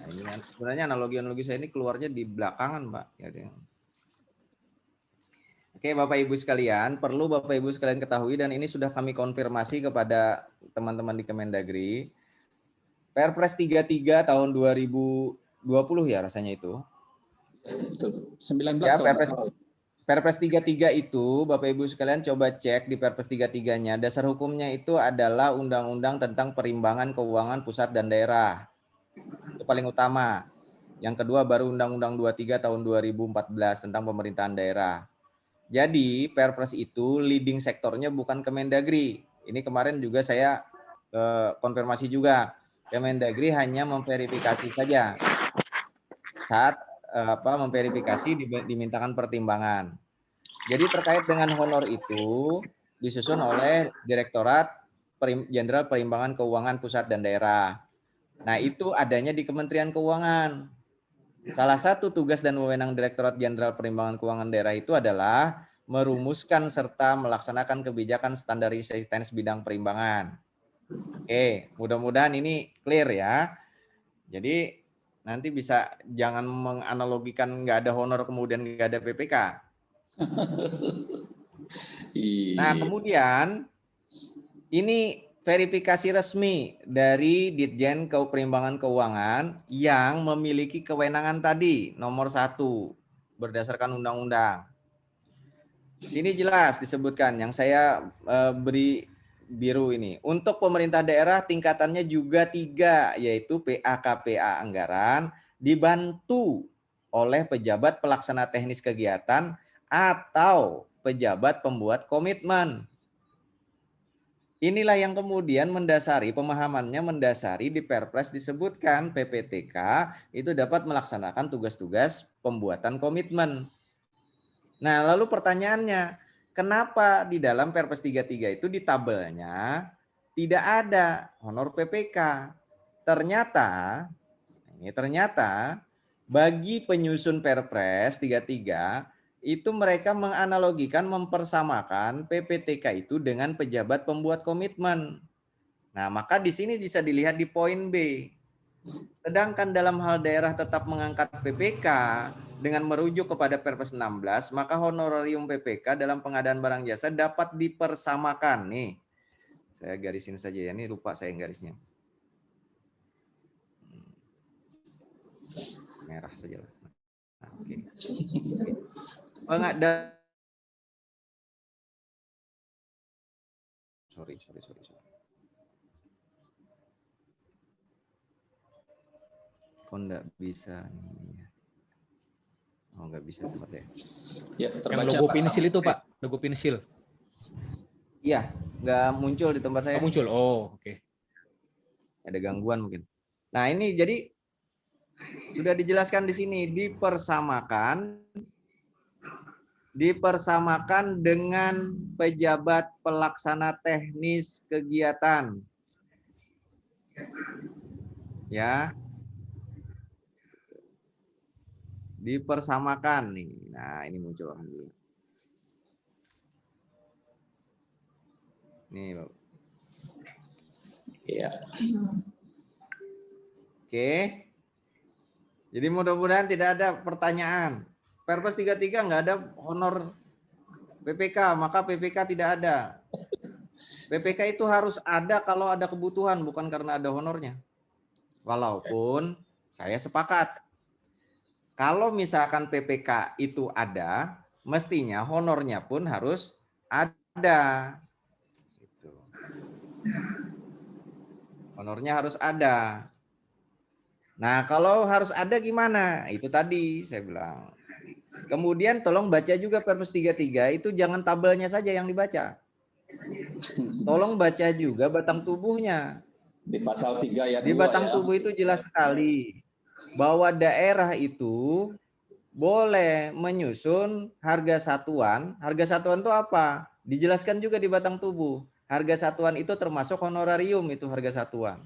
ini sebenarnya analogi saya ini keluarnya di belakangan, Pak. Oke, Bapak Ibu sekalian, perlu Bapak Ibu sekalian ketahui dan ini sudah kami konfirmasi kepada teman-teman di Kemendagri. Perpres 33 tahun 2020 ya rasanya itu. Betul. 19 ya, Perpres 33 itu Bapak Ibu sekalian coba cek di Perpres 33-nya. Dasar hukumnya itu adalah Undang-Undang tentang Perimbangan Keuangan Pusat dan Daerah. Itu paling utama. Yang kedua baru Undang-Undang 23 tahun 2014 tentang pemerintahan daerah. Jadi Perpres itu leading sektornya bukan Kemendagri. Ini kemarin juga saya konfirmasi juga. Kemendagri hanya memverifikasi saja. Saat memverifikasi dimintakan pertimbangan. Jadi terkait dengan honor itu disusun oleh Direktorat Jenderal Perimbangan Keuangan Pusat dan Daerah. Nah, itu adanya di Kementerian Keuangan. Salah satu tugas dan wewenang Direktorat Jenderal Perimbangan Keuangan Daerah itu adalah merumuskan serta melaksanakan kebijakan standarisasi teknis bidang perimbangan. Oke, mudah-mudahan ini clear ya. Jadi nanti bisa jangan menganalogikan nggak ada honor kemudian nggak ada PPK. Nah, kemudian ini verifikasi resmi dari Ditjen Perimbangan Keuangan yang memiliki kewenangan tadi nomor 1 berdasarkan undang-undang. Sini jelas disebutkan yang saya beri biru ini. Untuk pemerintah daerah tingkatannya juga 3, yaitu PA-KPA anggaran, dibantu oleh pejabat pelaksana teknis kegiatan atau pejabat pembuat komitmen. Inilah yang kemudian mendasari, pemahamannya mendasari di Perpres disebutkan PPTK itu dapat melaksanakan tugas-tugas pembuatan komitmen. Nah, lalu pertanyaannya, kenapa di dalam Perpres 33 itu di tabelnya tidak ada honor PPK? Ternyata bagi penyusun Perpres 33 itu mereka menganalogikan, mempersamakan PPTK itu dengan pejabat pembuat komitmen. Nah, maka di sini bisa dilihat di poin B. Sedangkan dalam hal daerah tetap mengangkat PPK dengan merujuk kepada Perpres 16, maka honorarium PPK dalam pengadaan barang jasa dapat dipersamakan. Nih, saya garisin saja ya, ini lupa saya garisnya. Merah saja lah. Nah, oke. Pengadaan sorry. Kok enggak bisa nih? Oh, enggak bisa tempat saya. Ya, yang logo pensil itu, Pak. Logo pensil. Iya, enggak muncul di tempat saya. Oh, muncul. Oh, oke. Ada gangguan mungkin. Nah, ini jadi sudah dijelaskan di sini, dipersamakan dengan pejabat pelaksana teknis kegiatan. Ya. Dipersamakan nih. Nah, ini muncul alhamdulillah. Nih, Bapak. Iya. Oke. Jadi mudah-mudahan tidak ada pertanyaan. Perpres 33 nggak ada honor PPK, maka PPK tidak ada. PPK itu harus ada kalau ada kebutuhan, bukan karena ada honornya. Walaupun saya sepakat. Kalau misalkan PPK itu ada, mestinya honornya pun harus ada. Honornya harus ada. Nah, kalau harus ada gimana? Itu tadi saya bilang. Kemudian tolong baca juga Perpres 33, itu jangan tabelnya saja yang dibaca. Tolong baca juga batang tubuhnya. Di pasal 3 ya. Di batang tubuh itu jelas sekali bahwa daerah itu boleh menyusun harga satuan. Harga satuan itu apa? Dijelaskan juga di batang tubuh. Harga satuan itu termasuk honorarium, itu harga satuan.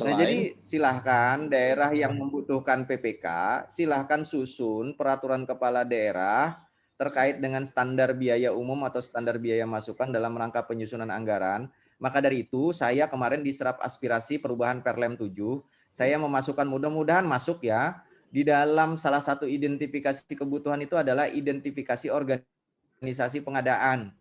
Nah, jadi silahkan daerah yang membutuhkan PPK, silahkan susun peraturan kepala daerah terkait dengan standar biaya umum atau standar biaya masukan dalam rangka penyusunan anggaran. Maka dari itu saya kemarin diserap aspirasi perubahan Perlem 7, saya memasukkan, mudah-mudahan masuk ya, di dalam salah satu identifikasi kebutuhan itu adalah identifikasi organisasi pengadaan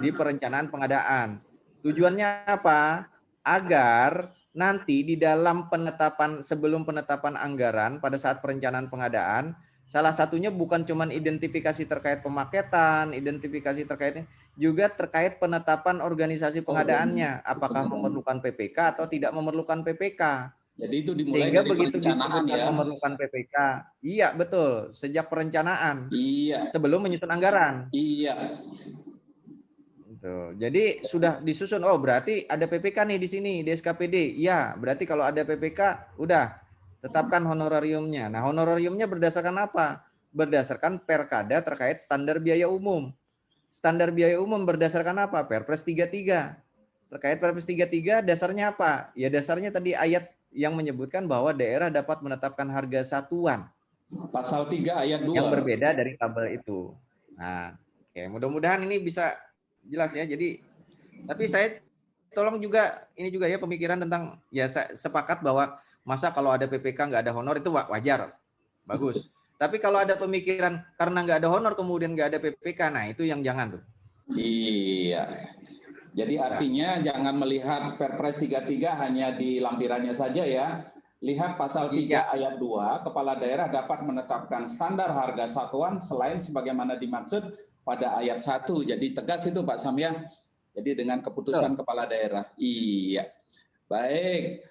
di perencanaan pengadaan. Tujuannya apa? Agar nanti di dalam penetapan, sebelum penetapan anggaran pada saat perencanaan pengadaan, salah satunya bukan cuma identifikasi terkait pemaketan, identifikasi terkait juga terkait penetapan organisasi pengadaannya, apakah memerlukan PPK atau tidak memerlukan PPK. Jadi itu dimulai sehingga dari begitu disebutkan ya, memerlukan PPK, iya betul, sejak perencanaan, iya, sebelum menyusun anggaran. Iya. Jadi sudah disusun, oh berarti ada PPK nih di sini di SKPD. Iya, berarti kalau ada PPK udah tetapkan honorariumnya. Nah, honorariumnya berdasarkan apa? Berdasarkan Perkada terkait standar biaya umum. Standar biaya umum berdasarkan apa? Perpres 33. Terkait Perpres 33 dasarnya apa? Ya dasarnya tadi ayat yang menyebutkan bahwa daerah dapat menetapkan harga satuan. Pasal 3 ayat 2. Yang berbeda dari tabel itu. Nah, oke, mudah-mudahan ini bisa jelas ya. Jadi, tapi saya tolong juga ini juga ya pemikiran tentang ya saya sepakat bahwa masa kalau ada PPK nggak ada honor itu wajar, bagus. Tapi kalau ada pemikiran karena nggak ada honor kemudian nggak ada PPK, nah itu yang jangan tuh. Iya. Jadi artinya jangan melihat Perpres 33 hanya di lampirannya saja ya. Lihat pasal 3 ayat 2, kepala daerah dapat menetapkan standar harga satuan selain sebagaimana dimaksud pada ayat 1. Jadi tegas itu Pak Sam ya. Jadi dengan keputusan kepala daerah. Iya. Baik.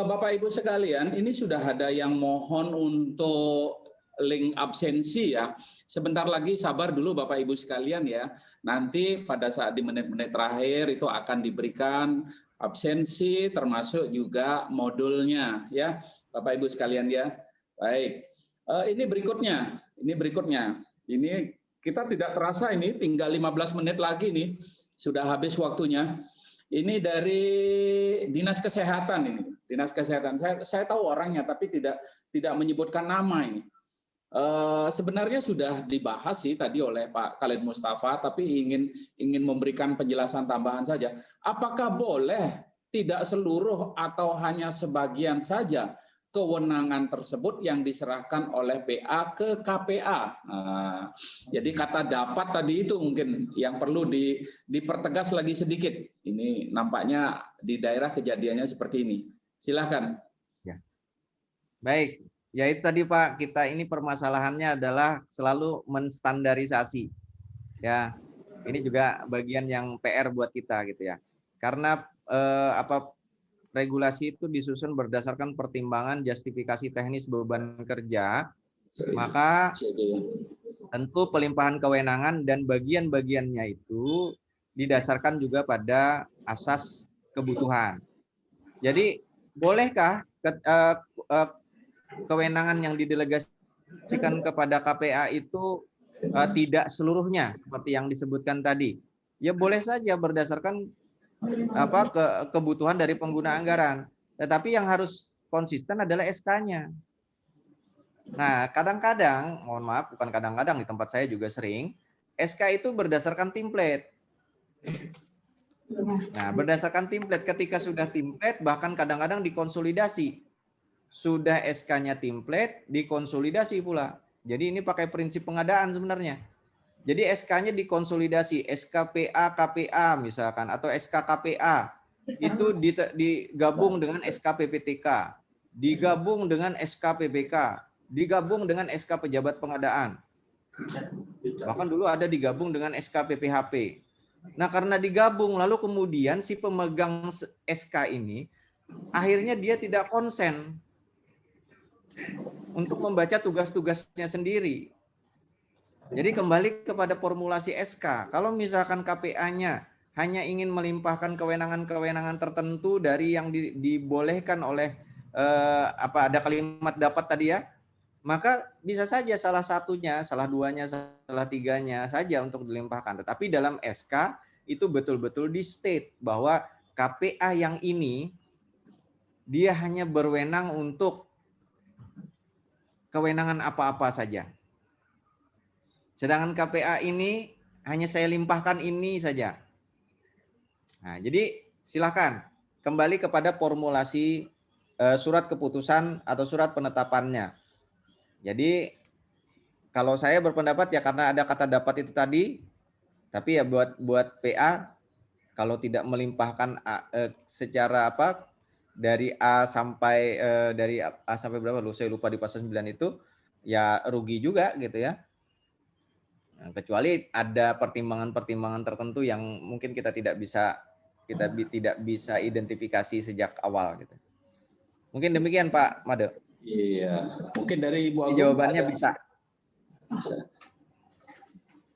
Bapak Ibu sekalian, ini sudah ada yang mohon untuk link absensi ya. Sebentar lagi sabar dulu Bapak Ibu sekalian ya. Nanti pada saat di menit-menit terakhir itu akan diberikan absensi termasuk juga modulnya ya Bapak Ibu sekalian ya. Baik. Ini berikutnya. Ini kita tidak terasa ini tinggal 15 menit lagi nih. Sudah habis waktunya. Ini dari Dinas Kesehatan ini. Dinas Kesehatan. Saya tahu orangnya tapi tidak menyebutkan nama ini. Sebenarnya sudah dibahas sih tadi oleh Pak Khalid Mustafa, tapi ingin memberikan penjelasan tambahan saja. Apakah boleh tidak seluruh atau hanya sebagian saja kewenangan tersebut yang diserahkan oleh PA ke KPA? Jadi kata dapat tadi itu mungkin yang perlu dipertegas lagi sedikit. Ini nampaknya di daerah kejadiannya seperti ini. Silakan. Ya. Baik. Ya itu tadi Pak, kita ini permasalahannya adalah selalu menstandarisasi. Ya, ini juga bagian yang PR buat kita gitu ya. Karena regulasi itu disusun berdasarkan pertimbangan justifikasi teknis beban kerja, maka tentu pelimpahan kewenangan dan bagian-bagiannya itu didasarkan juga pada asas kebutuhan. Jadi bolehkah kewenangan yang didelegasikan kepada KPA itu tidak seluruhnya seperti yang disebutkan tadi? Ya boleh saja berdasarkan kebutuhan dari pengguna anggaran. Tetapi yang harus konsisten adalah SK-nya. Nah, kadang-kadang, mohon maaf, bukan kadang-kadang, di tempat saya juga sering, SK itu berdasarkan template. Nah, berdasarkan template, ketika sudah template, bahkan kadang-kadang dikonsolidasi. Sudah SK-nya template, dikonsolidasi pula. Jadi ini pakai prinsip pengadaan sebenarnya. Jadi SK-nya dikonsolidasi, SKPA KPA misalkan, atau SKKPA. Itu digabung dengan SKPPTK, digabung dengan SKPBK, digabung dengan SK pejabat pengadaan. Bahkan dulu ada digabung dengan SKPPHP. Nah karena digabung, lalu kemudian si pemegang SK ini, akhirnya dia tidak konsen untuk membaca tugas-tugasnya sendiri. Jadi kembali kepada formulasi SK. Kalau misalkan KPA-nya hanya ingin melimpahkan kewenangan-kewenangan tertentu dari yang dibolehkan oleh ada kalimat dapat tadi ya, maka bisa saja salah satunya, salah duanya, salah tiganya saja untuk dilimpahkan. Tetapi dalam SK itu betul-betul di state bahwa KPA yang ini dia hanya berwenang untuk kewenangan apa-apa saja. Sedangkan KPA ini hanya saya limpahkan ini saja. Nah, jadi silakan kembali kepada formulasi surat keputusan atau surat penetapannya. Jadi kalau saya berpendapat ya karena ada kata dapat itu tadi, tapi ya buat PA kalau tidak melimpahkan secara dari A sampai dari A sampai berapa? Saya lupa di pasal 9 itu ya rugi juga gitu ya. Nah, kecuali ada pertimbangan-pertimbangan tertentu yang mungkin kita tidak bisa identifikasi sejak awal gitu. Mungkin demikian Pak Made. Iya, mungkin dari Ibu Agung jawabannya bisa.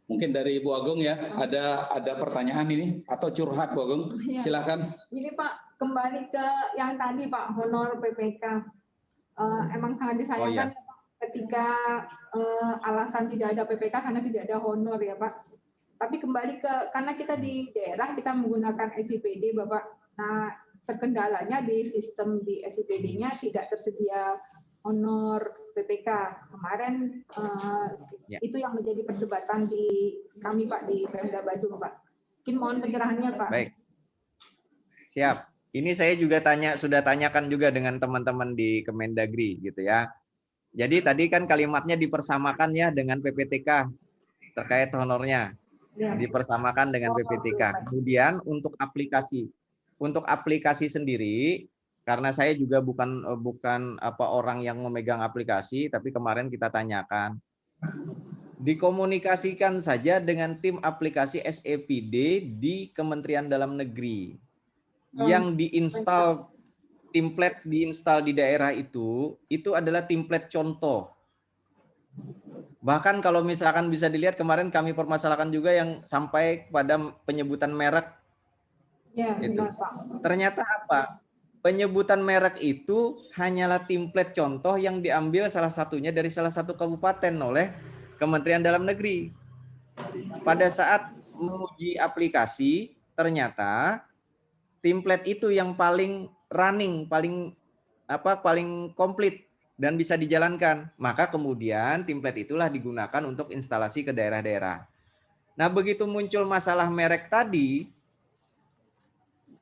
Mungkin dari Ibu Agung ya, ada pertanyaan ini atau curhat Bu Agung, ya. Silakan. Ini Pak, kembali ke yang tadi Pak, honor PPK. Emang sangat disayangkan ya Pak, ketika alasan tidak ada PPK karena tidak ada honor ya Pak. Tapi kembali karena kita di daerah kita menggunakan SIPD Bapak. Nah, terkendalanya di sistem di SIPD-nya tidak tersedia honor BPK. Kemarin itu yang menjadi perdebatan di kami Pak di Pemda Badung Pak. Mungkin mohon pencerahannya Pak. Baik. Siap. Ini saya juga sudah tanyakan juga dengan teman-teman di Kemendagri gitu ya. Jadi tadi kan kalimatnya dipersamakan ya dengan PPTK terkait honornya. Ya. Dipersamakan dengan PPTK. Kemudian untuk aplikasi sendiri, karena saya juga bukan orang yang memegang aplikasi, tapi kemarin kita tanyakan. Dikomunikasikan saja dengan tim aplikasi SEPD di Kementerian Dalam Negeri. Yang template diinstal di daerah itu adalah template contoh. Bahkan kalau misalkan bisa dilihat kemarin kami permasalahkan juga yang sampai pada penyebutan merek. Ya, itu. Ternyata apa? Penyebutan merek itu hanyalah template contoh yang diambil salah satunya dari salah satu kabupaten oleh Kementerian Dalam Negeri. Pada saat menguji aplikasi, ternyata template itu yang paling running, paling komplit dan bisa dijalankan. Maka kemudian template itulah digunakan untuk instalasi ke daerah-daerah. Nah, begitu muncul masalah merek tadi,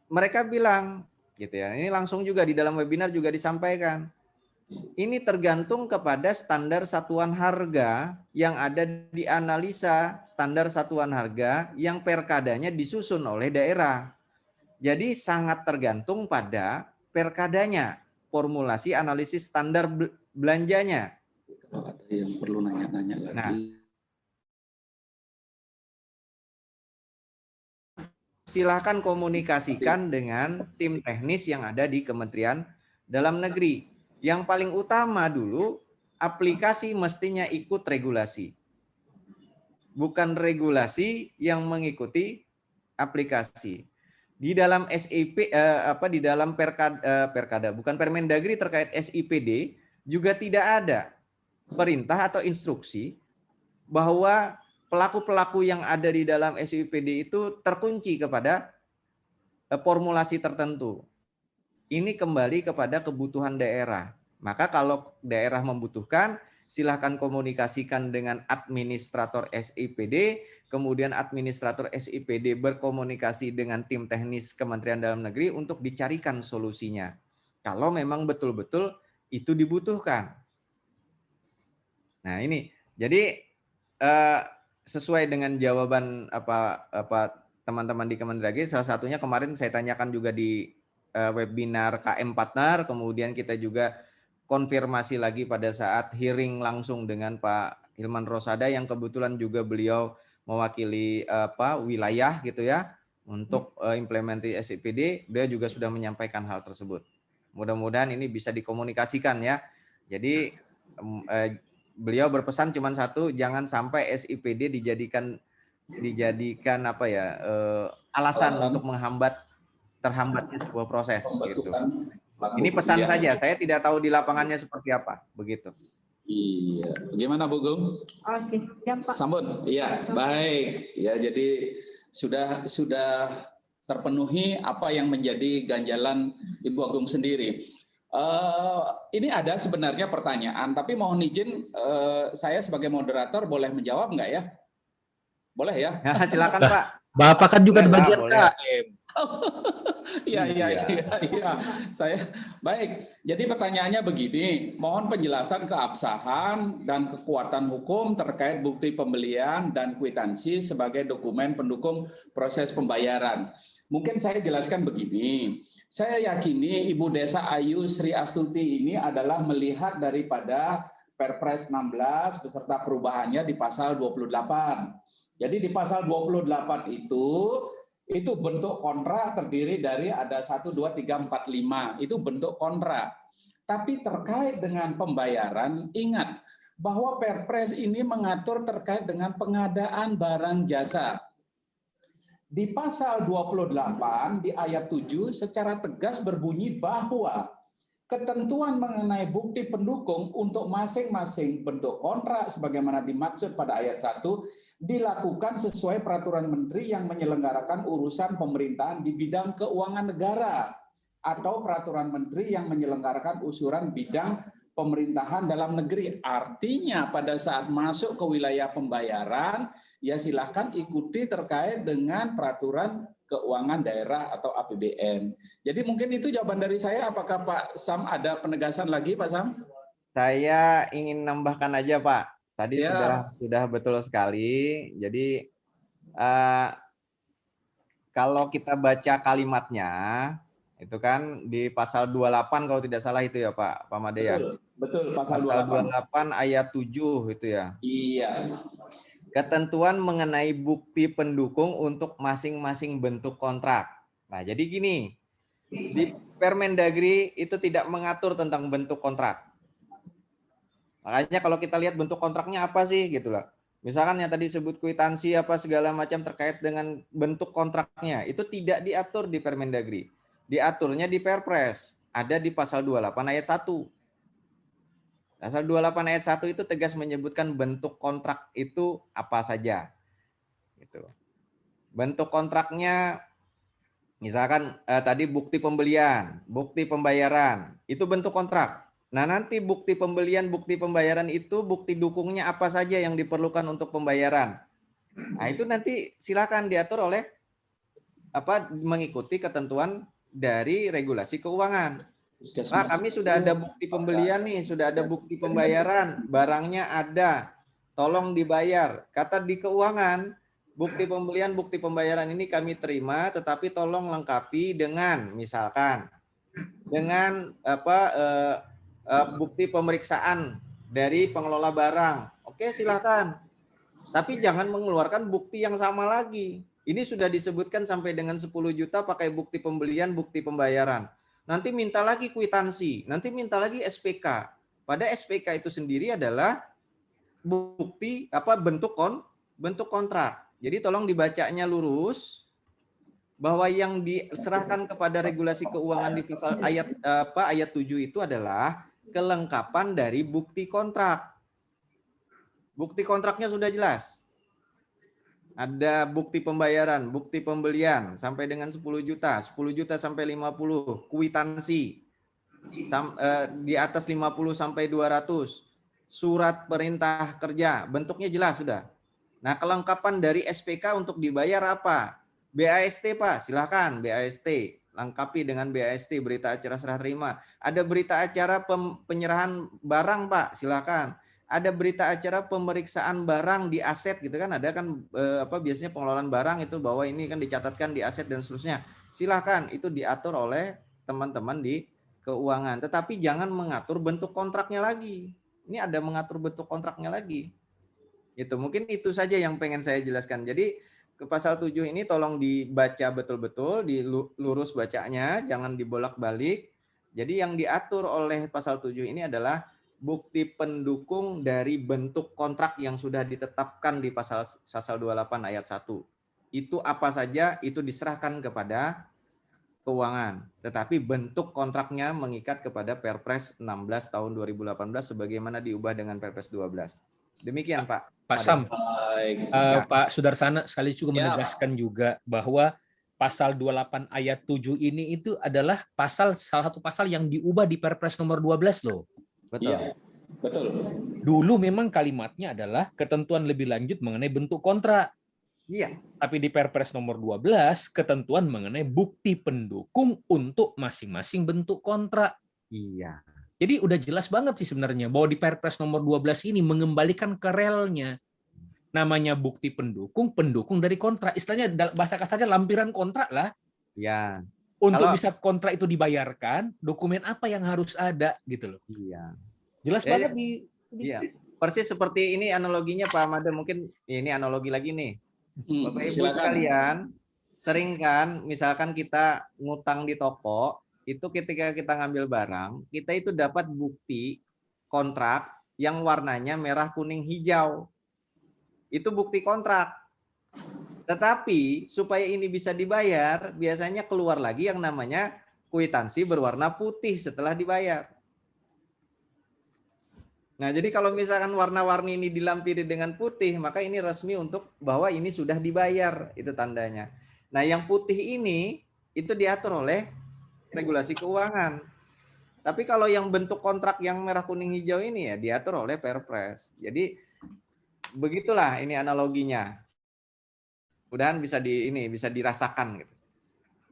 mereka bilang gitu ya. Ini langsung juga di dalam webinar juga disampaikan. Ini tergantung kepada standar satuan harga yang ada di analisa standar satuan harga yang perkadanya disusun oleh daerah. Jadi sangat tergantung pada perkadanya, formulasi analisis standar belanjanya. Kalau ada yang perlu nanya-nanya lagi. Nah, silakan komunikasikan dengan tim teknis yang ada di Kementerian Dalam Negeri. Yang paling utama dulu, aplikasi mestinya ikut regulasi. Bukan regulasi yang mengikuti aplikasi. Di dalam SIP di dalam Perkada bukan Permendagri terkait SIPD juga tidak ada perintah atau instruksi bahwa pelaku-pelaku yang ada di dalam SIPD itu terkunci kepada formulasi tertentu. Ini kembali kepada kebutuhan daerah. Maka kalau daerah membutuhkan, silahkan komunikasikan dengan administrator SIPD, kemudian administrator SIPD berkomunikasi dengan tim teknis Kementerian Dalam Negeri untuk dicarikan solusinya. Kalau memang betul-betul itu dibutuhkan. Nah ini, jadi sesuai dengan jawaban teman-teman di Kemendagri, salah satunya kemarin saya tanyakan juga di webinar KM Partner, kemudian kita juga konfirmasi lagi pada saat hearing langsung dengan Pak Hilman Rosada yang kebetulan juga beliau mewakili wilayah gitu ya untuk implementasi SIPD. Beliau juga sudah menyampaikan hal tersebut. Mudah-mudahan ini bisa dikomunikasikan ya. Jadi beliau berpesan cuma satu, jangan sampai SIPD dijadikan alasan untuk terhambatnya sebuah proses gitu. Ini pesan saja, saya tidak tahu di lapangannya seperti apa, begitu. Iya, bagaimana Bu Gung? Oke, siap Pak. Sambut, iya, baik. Ya, jadi sudah terpenuhi apa yang menjadi ganjalan Ibu Agung sendiri. Ini ada sebenarnya pertanyaan, tapi mohon izin saya sebagai moderator boleh menjawab nggak ya? Boleh ya? Silakan Pak. Bapak kan juga di bagian KM. Iya. Saya baik. Jadi pertanyaannya begini, mohon penjelasan keabsahan dan kekuatan hukum terkait bukti pembelian dan kwitansi sebagai dokumen pendukung proses pembayaran. Mungkin saya jelaskan begini. Saya yakini Ibu Desa Ayu Sri Astuti ini adalah melihat daripada Perpres 16 beserta perubahannya di pasal 28. Jadi di pasal 28 itu bentuk kontrak terdiri dari ada 1, 2, 3, 4, 5. Itu bentuk kontrak. Tapi terkait dengan pembayaran, ingat bahwa Perpres ini mengatur terkait dengan pengadaan barang jasa. Di pasal 28 di ayat 7 secara tegas berbunyi bahwa ketentuan mengenai bukti pendukung untuk masing-masing bentuk kontrak sebagaimana dimaksud pada ayat 1 dilakukan sesuai peraturan menteri yang menyelenggarakan urusan pemerintahan di bidang keuangan negara atau peraturan menteri yang menyelenggarakan usulan bidang pemerintahan dalam negeri. Artinya pada saat masuk ke wilayah pembayaran, ya silahkan ikuti terkait dengan peraturan keuangan daerah atau APBN. Jadi mungkin itu jawaban dari saya. Apakah Pak Sam ada penegasan lagi, Pak Sam? Saya ingin nambahkan aja, Pak. Tadi Ya. sudah betul sekali. Jadi kalau kita baca kalimatnya, itu kan di pasal 28 kalau tidak salah itu ya Pak Made ya. Betul, pasal 28 ayat 7 itu ya. Iya. Ketentuan mengenai bukti pendukung untuk masing-masing bentuk kontrak. Nah, jadi gini, di Permendagri itu tidak mengatur tentang bentuk kontrak. Makanya kalau kita lihat bentuk kontraknya apa sih gitu lah. Misalkan yang tadi sebut kwitansi apa segala macam terkait dengan bentuk kontraknya, itu tidak diatur di Permendagri. Diaturnya di Perpres, ada di pasal 28 ayat 1. Pasal 28 ayat 1 itu tegas menyebutkan bentuk kontrak itu apa saja. Gitu. Bentuk kontraknya misalkan tadi bukti pembelian, bukti pembayaran, itu bentuk kontrak. Nah, nanti bukti pembelian, bukti pembayaran itu bukti dukungnya apa saja yang diperlukan untuk pembayaran. Nah, itu nanti silakan diatur oleh mengikuti ketentuan dari regulasi keuangan. Nah, kami sudah ada bukti pembelian nih, sudah ada bukti pembayaran, barangnya ada, tolong dibayar. Kata di keuangan, bukti pembelian, bukti pembayaran ini kami terima, tetapi tolong lengkapi dengan misalkan dengan bukti pemeriksaan dari pengelola barang. Oke, silakan. Tapi jangan mengeluarkan bukti yang sama lagi. Ini sudah disebutkan sampai dengan 10 juta pakai bukti pembelian, bukti pembayaran. Nanti minta lagi kwitansi, nanti minta lagi SPK. Pada SPK itu sendiri adalah bukti bentuk kontrak. Jadi tolong dibacanya lurus bahwa yang diserahkan kepada regulasi keuangan di pasal ayat 7 itu adalah kelengkapan dari bukti kontrak. Bukti kontraknya sudah jelas. Ada bukti pembayaran, bukti pembelian sampai dengan 10 juta sampai 50, kwitansi di atas 50 sampai 200, surat perintah kerja, bentuknya jelas sudah. Nah, kelengkapan dari SPK untuk dibayar apa? BAST Pak, silakan BAST, lengkapi dengan BAST, berita acara serah terima. Ada berita acara penyerahan barang Pak, silakan. Ada berita acara pemeriksaan barang di aset gitu kan, ada kan biasanya pengelolaan barang itu bahwa ini kan dicatatkan di aset dan seterusnya. Silakan, itu diatur oleh teman-teman di keuangan, tetapi jangan mengatur bentuk kontraknya lagi. Ini ada mengatur bentuk kontraknya lagi. Itu mungkin itu saja yang pengen saya jelaskan. Jadi ke pasal 7 ini tolong dibaca betul-betul, dilurus bacanya, jangan dibolak-balik. Jadi yang diatur oleh pasal 7 ini adalah bukti pendukung dari bentuk kontrak yang sudah ditetapkan di pasal 28 ayat 1. Itu apa saja, itu diserahkan kepada keuangan. Tetapi bentuk kontraknya mengikat kepada Perpres 16 tahun 2018 sebagaimana diubah dengan Perpres 12. Demikian Pak. Pak Sam, Pak Sudarsana sekali juga menegaskan juga bahwa pasal 28 ayat 7 ini itu adalah salah satu pasal yang diubah di Perpres nomor 12 loh. Betul. Ya, betul. Dulu memang kalimatnya adalah ketentuan lebih lanjut mengenai bentuk kontrak. Iya. Tapi di Perpres nomor 12 ketentuan mengenai bukti pendukung untuk masing-masing bentuk kontrak. Iya. Jadi udah jelas banget sih sebenarnya bahwa di Perpres nomor 12 ini mengembalikan ke relnya. Namanya bukti pendukung dari kontrak. Istilahnya bahasa kasarnya lampiran kontrak lah. Ya. Untuk bisa kontrak itu dibayarkan, dokumen apa yang harus ada gitu loh. Iya. Jelas banget Iya. Persis seperti ini analoginya Pak Made, mungkin ini analogi lagi nih. Bapak Ibu sekalian, sering kan misalkan kita ngutang di toko, itu ketika kita ngambil barang, kita itu dapat bukti kontrak yang warnanya merah, kuning, hijau. Itu bukti kontrak. Tetapi supaya ini bisa dibayar, biasanya keluar lagi yang namanya kwitansi berwarna putih setelah dibayar. Nah, jadi kalau misalkan warna-warni ini dilampiri dengan putih, maka ini resmi untuk bahwa ini sudah dibayar, itu tandanya. Nah, yang putih ini itu diatur oleh regulasi keuangan. Tapi kalau yang bentuk kontrak yang merah kuning hijau ini ya diatur oleh Perpres. Jadi begitulah ini analoginya. Mudahan bisa bisa dirasakan gitu.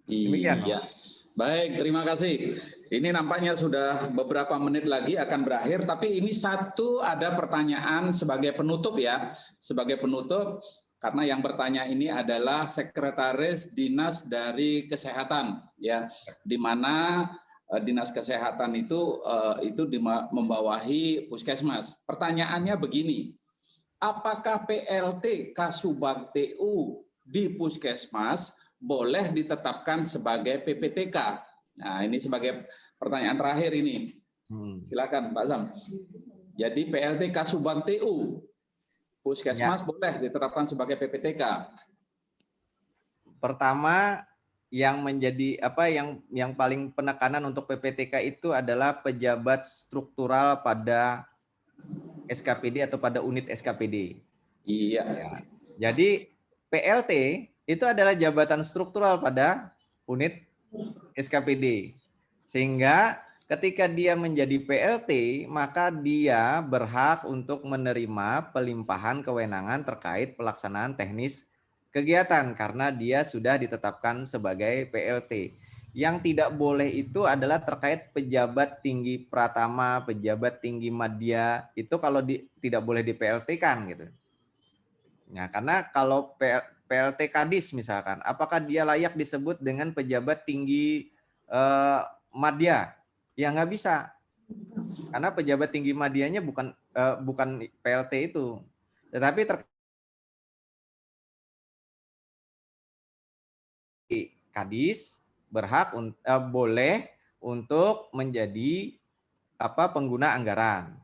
Demikian. Iya. Baik, terima kasih. Ini nampaknya sudah beberapa menit lagi akan berakhir, tapi ini satu ada pertanyaan sebagai penutup ya. Sebagai penutup, karena yang bertanya ini adalah Sekretaris Dinas dari Kesehatan, ya, di mana Dinas Kesehatan itu membawahi Puskesmas. Pertanyaannya begini, apakah PLT Kasubag TU di Puskesmas boleh ditetapkan sebagai PPTK? Nah, ini sebagai pertanyaan terakhir ini. Silakan Pak Sam. Jadi PLT Kasubag TU Puskesmas boleh ditetapkan sebagai PPTK. Pertama, yang menjadi yang paling penekanan untuk PPTK itu adalah pejabat struktural pada SKPD atau pada unit SKPD. Iya. Ya. Jadi PLT itu adalah jabatan struktural pada unit SKPD. Sehingga ketika dia menjadi PLT, maka dia berhak untuk menerima pelimpahan kewenangan terkait pelaksanaan teknis kegiatan karena dia sudah ditetapkan sebagai PLT. Yang tidak boleh itu adalah terkait pejabat tinggi pratama, pejabat tinggi madya, itu kalau tidak boleh di PLT-kan gitu. Nah, karena kalau PLT Kadis misalkan, apakah dia layak disebut dengan pejabat tinggi madya? Ya nggak bisa, karena pejabat tinggi madyanya bukan PLT itu, tetapi Kadis berhak boleh untuk menjadi pengguna anggaran.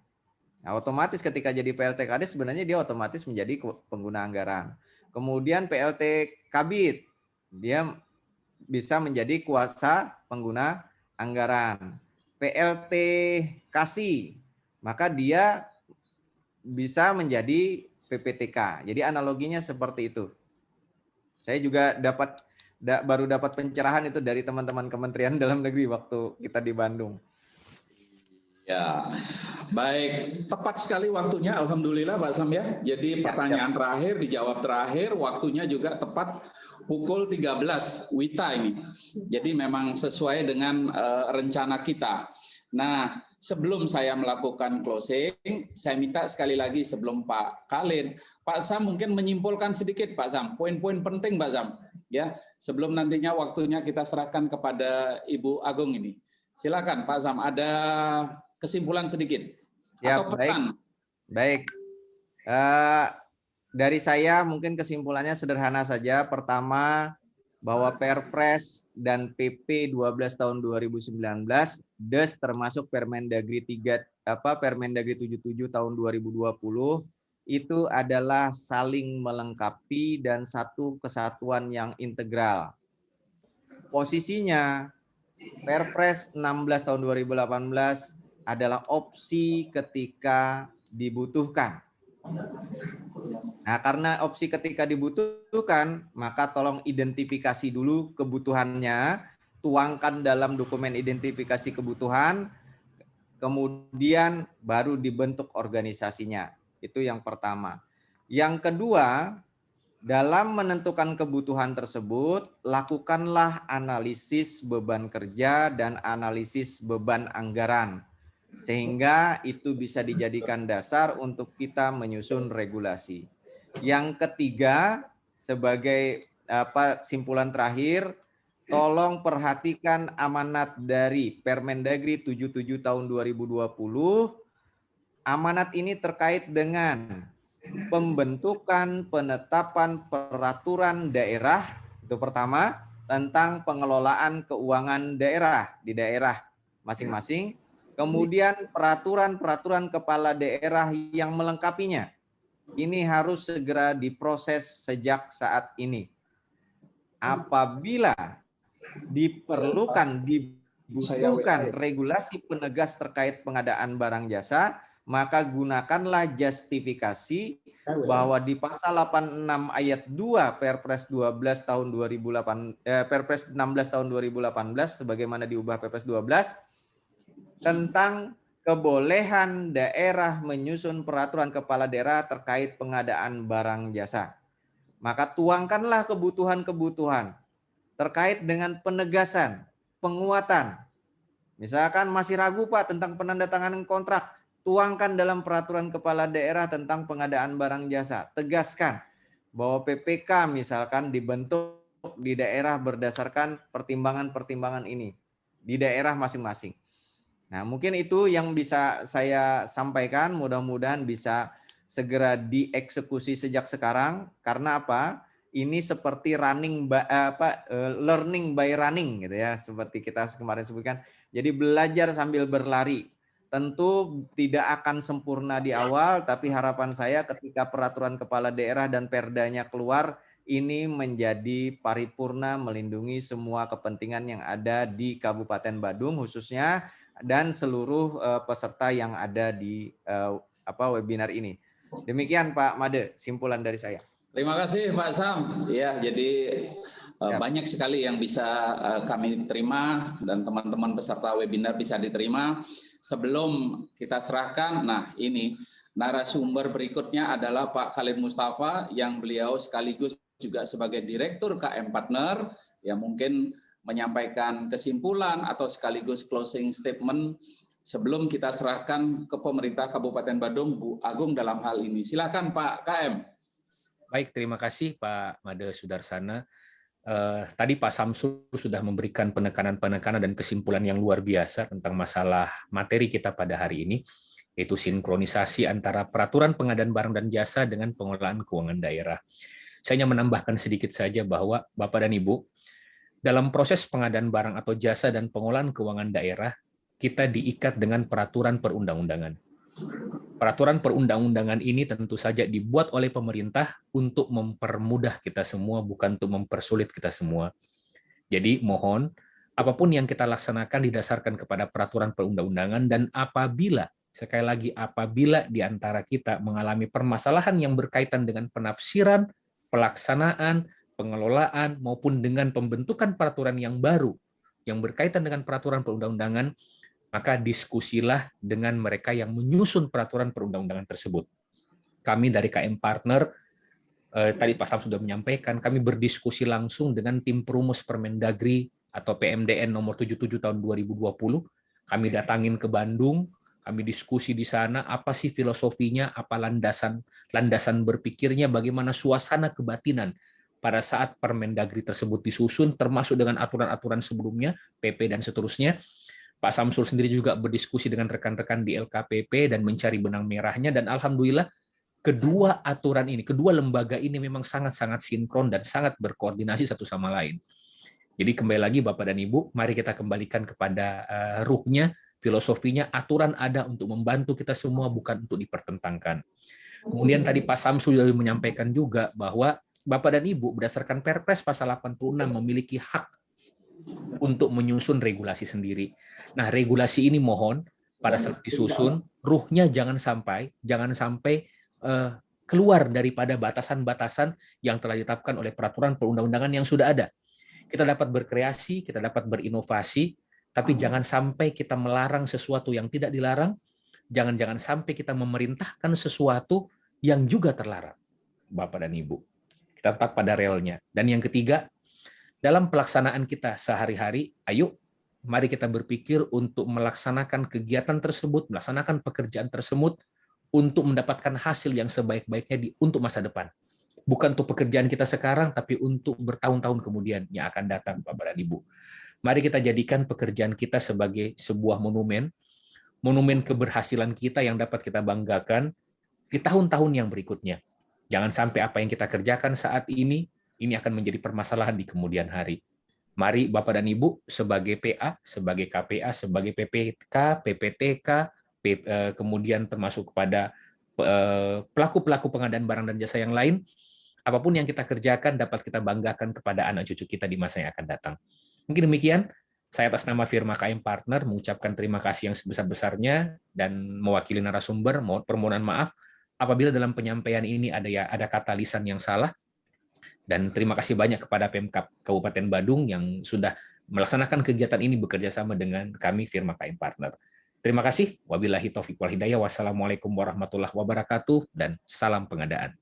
Nah, otomatis ketika jadi PLT Kadis sebenarnya dia otomatis menjadi pengguna anggaran. Kemudian PLT Kabid, dia bisa menjadi kuasa pengguna anggaran. PLT Kasih, maka dia bisa menjadi PPTK. Jadi analoginya seperti itu. Saya juga baru dapat pencerahan itu dari teman-teman Kementerian Dalam Negeri waktu kita di Bandung. Ya, baik, tepat sekali waktunya, alhamdulillah Pak Sam ya. Jadi pertanyaan terakhir dijawab terakhir, waktunya juga tepat pukul 13 WITA ini. Jadi memang sesuai dengan rencana kita. Nah, sebelum saya melakukan closing, saya minta sekali lagi sebelum Pak Khalid, Pak Sam mungkin menyimpulkan sedikit Pak Sam, poin-poin penting Pak Sam, ya, sebelum nantinya waktunya kita serahkan kepada Ibu Agung ini. Silakan Pak Sam, ada kesimpulan sedikit ya, atau pesan. Baik. Dari saya mungkin kesimpulannya sederhana saja. Pertama, bahwa Perpres dan PP 12 tahun 2019 DES termasuk Permendagri 77 tahun 2020 itu adalah saling melengkapi dan satu kesatuan yang integral. Posisinya Perpres 16 tahun 2018 adalah opsi ketika dibutuhkan. Nah, karena opsi ketika dibutuhkan, maka tolong identifikasi dulu kebutuhannya, tuangkan dalam dokumen identifikasi kebutuhan, kemudian baru dibentuk organisasinya. Itu yang pertama. Yang kedua, dalam menentukan kebutuhan tersebut, lakukanlah analisis beban kerja dan analisis beban anggaran. Sehingga itu bisa dijadikan dasar untuk kita menyusun regulasi. Yang ketiga, sebagai simpulan terakhir, tolong perhatikan amanat dari Permendagri 77 tahun 2020. Amanat ini terkait dengan pembentukan penetapan peraturan daerah, itu pertama, tentang pengelolaan keuangan daerah di daerah masing-masing. Kemudian peraturan-peraturan kepala daerah yang melengkapinya. Ini harus segera diproses sejak saat ini. Apabila dibutuhkan regulasi penegas terkait pengadaan barang jasa, maka gunakanlah justifikasi bahwa di pasal 86 ayat 2 Perpres 12 tahun 2008 Perpres 16 tahun 2018 sebagaimana diubah Perpres 12 tentang kebolehan daerah menyusun peraturan kepala daerah terkait pengadaan barang jasa. Maka tuangkanlah kebutuhan-kebutuhan terkait dengan penegasan, penguatan. Misalkan masih ragu Pak tentang penandatanganan kontrak, tuangkan dalam peraturan kepala daerah tentang pengadaan barang jasa. Tegaskan bahwa PPK misalkan dibentuk di daerah berdasarkan pertimbangan-pertimbangan ini di daerah masing-masing. Nah, mungkin itu yang bisa saya sampaikan, mudah-mudahan bisa segera dieksekusi sejak sekarang. Karena apa? Ini seperti learning by running gitu ya, seperti kita kemarin sebutkan. Jadi belajar sambil berlari. Tentu tidak akan sempurna di awal, tapi harapan saya ketika peraturan kepala daerah dan perdanya keluar, ini menjadi paripurna melindungi semua kepentingan yang ada di Kabupaten Badung khususnya, dan seluruh peserta yang ada di webinar ini. Demikian Pak Made, simpulan dari saya. Terima kasih Pak Sam. Ya, jadi banyak sekali yang bisa kami terima dan teman-teman peserta webinar bisa diterima. Sebelum kita serahkan, nah ini narasumber berikutnya adalah Pak Khalid Mustafa yang beliau sekaligus juga sebagai Direktur KM Partner yang mungkin menyampaikan kesimpulan atau sekaligus closing statement sebelum kita serahkan ke pemerintah Kabupaten Badung, Bu Agung dalam hal ini. Silakan Pak KM. Baik, terima kasih Pak Made Sudarsana. Tadi Pak Samsul sudah memberikan penekanan-penekanan dan kesimpulan yang luar biasa tentang masalah materi kita pada hari ini, yaitu sinkronisasi antara peraturan pengadaan barang dan jasa dengan pengelolaan keuangan daerah. Saya hanya menambahkan sedikit saja bahwa Bapak dan Ibu, dalam proses pengadaan barang atau jasa dan pengelolaan keuangan daerah, kita diikat dengan peraturan perundang-undangan. Peraturan perundang-undangan ini tentu saja dibuat oleh pemerintah untuk mempermudah kita semua, bukan untuk mempersulit kita semua. Jadi mohon, apapun yang kita laksanakan didasarkan kepada peraturan perundang-undangan, dan apabila, sekali lagi, apabila di antara kita mengalami permasalahan yang berkaitan dengan penafsiran, pelaksanaan, pengelolaan, maupun dengan pembentukan peraturan yang baru yang berkaitan dengan peraturan perundang-undangan, maka diskusilah dengan mereka yang menyusun peraturan perundang-undangan tersebut. Kami dari KM Partner, tadi Pak Sam sudah menyampaikan, kami berdiskusi langsung dengan tim perumus Permendagri atau PMDN nomor 77 tahun 2020. Kami datangin ke Bandung, kami diskusi di sana, apa sih filosofinya, apa landasan berpikirnya, bagaimana suasana kebatinan pada saat Permendagri tersebut disusun, termasuk dengan aturan-aturan sebelumnya, PP dan seterusnya. Pak Samsul sendiri juga berdiskusi dengan rekan-rekan di LKPP dan mencari benang merahnya, dan alhamdulillah kedua aturan ini, kedua lembaga ini memang sangat-sangat sinkron dan sangat berkoordinasi satu sama lain. Jadi kembali lagi Bapak dan Ibu, mari kita kembalikan kepada ruhnya, filosofinya. Aturan ada untuk membantu kita semua, bukan untuk dipertentangkan. Kemudian tadi Pak Samsul sudah menyampaikan juga bahwa Bapak dan Ibu berdasarkan Perpres pasal 86 memiliki hak untuk menyusun regulasi sendiri. Nah, regulasi ini mohon pada saat disusun, ruhnya jangan sampai keluar daripada batasan-batasan yang telah ditetapkan oleh peraturan perundang-undangan yang sudah ada. Kita dapat berkreasi, kita dapat berinovasi, tapi jangan sampai kita melarang sesuatu yang tidak dilarang, jangan sampai kita memerintahkan sesuatu yang juga terlarang, Bapak dan Ibu. Kita tetap pada relnya. Dan yang ketiga, dalam pelaksanaan kita sehari-hari, ayo mari kita berpikir untuk melaksanakan kegiatan tersebut, melaksanakan pekerjaan tersebut untuk mendapatkan hasil yang sebaik-baiknya untuk masa depan. Bukan untuk pekerjaan kita sekarang, tapi untuk bertahun-tahun kemudian yang akan datang, Bapak dan Ibu. Mari kita jadikan pekerjaan kita sebagai sebuah monumen keberhasilan kita yang dapat kita banggakan di tahun-tahun yang berikutnya. Jangan sampai apa yang kita kerjakan saat ini akan menjadi permasalahan di kemudian hari. Mari Bapak dan Ibu sebagai PA, sebagai KPA, sebagai PPK, PPTK, kemudian termasuk kepada pelaku-pelaku pengadaan barang dan jasa yang lain, apapun yang kita kerjakan dapat kita banggakan kepada anak cucu kita di masa yang akan datang. Mungkin demikian, saya atas nama firma KM Partner mengucapkan terima kasih yang sebesar-besarnya dan mewakili narasumber, permohonan maaf apabila dalam penyampaian ini ada kata lisan yang salah. Dan terima kasih banyak kepada Pemkab Kabupaten Badung yang sudah melaksanakan kegiatan ini bekerja sama dengan kami firma KM Partner. Terima kasih. Wabillahi taufiq wal hidayah. Wassalamualaikum warahmatullahi wabarakatuh dan salam pengadaan.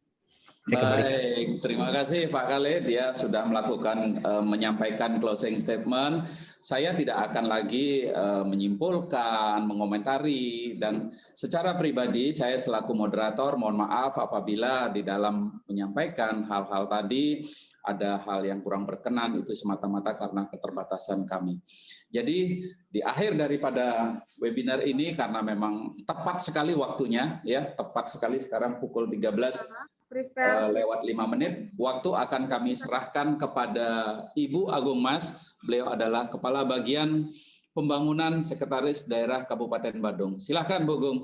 Baik, terima kasih Pak Khalid ya sudah melakukan menyampaikan closing statement. Saya tidak akan lagi menyimpulkan, mengomentari, dan secara pribadi saya selaku moderator mohon maaf apabila di dalam menyampaikan hal-hal tadi ada hal yang kurang berkenan, itu semata-mata karena keterbatasan kami. Jadi di akhir daripada webinar ini karena memang tepat sekali waktunya ya, tepat sekali sekarang pukul 13 lewat 5 menit, waktu akan kami serahkan kepada Ibu Agung Mas. Beliau adalah Kepala Bagian Pembangunan Sekretaris Daerah Kabupaten Badung. Silakan Bu Agung.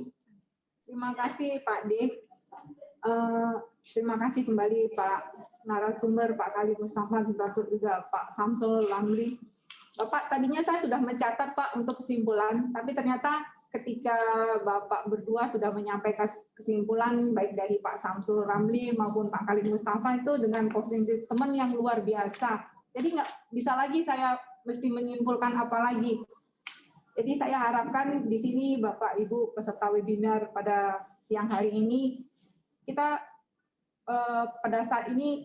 Terima kasih Pak D. Terima kasih kembali Pak narasumber, Pak Khalid Mustafa, juga Pak Samsul Ramli. Bapak, tadinya saya sudah mencatat Pak untuk kesimpulan, tapi ternyata ketika Bapak berdua sudah menyampaikan kesimpulan baik dari Pak Samsul Ramli maupun Pak Khalid Mustafa itu dengan posisi teman yang luar biasa. Jadi nggak bisa lagi saya mesti menyimpulkan apa lagi. Jadi saya harapkan di sini Bapak Ibu peserta webinar pada siang hari ini, kita pada saat ini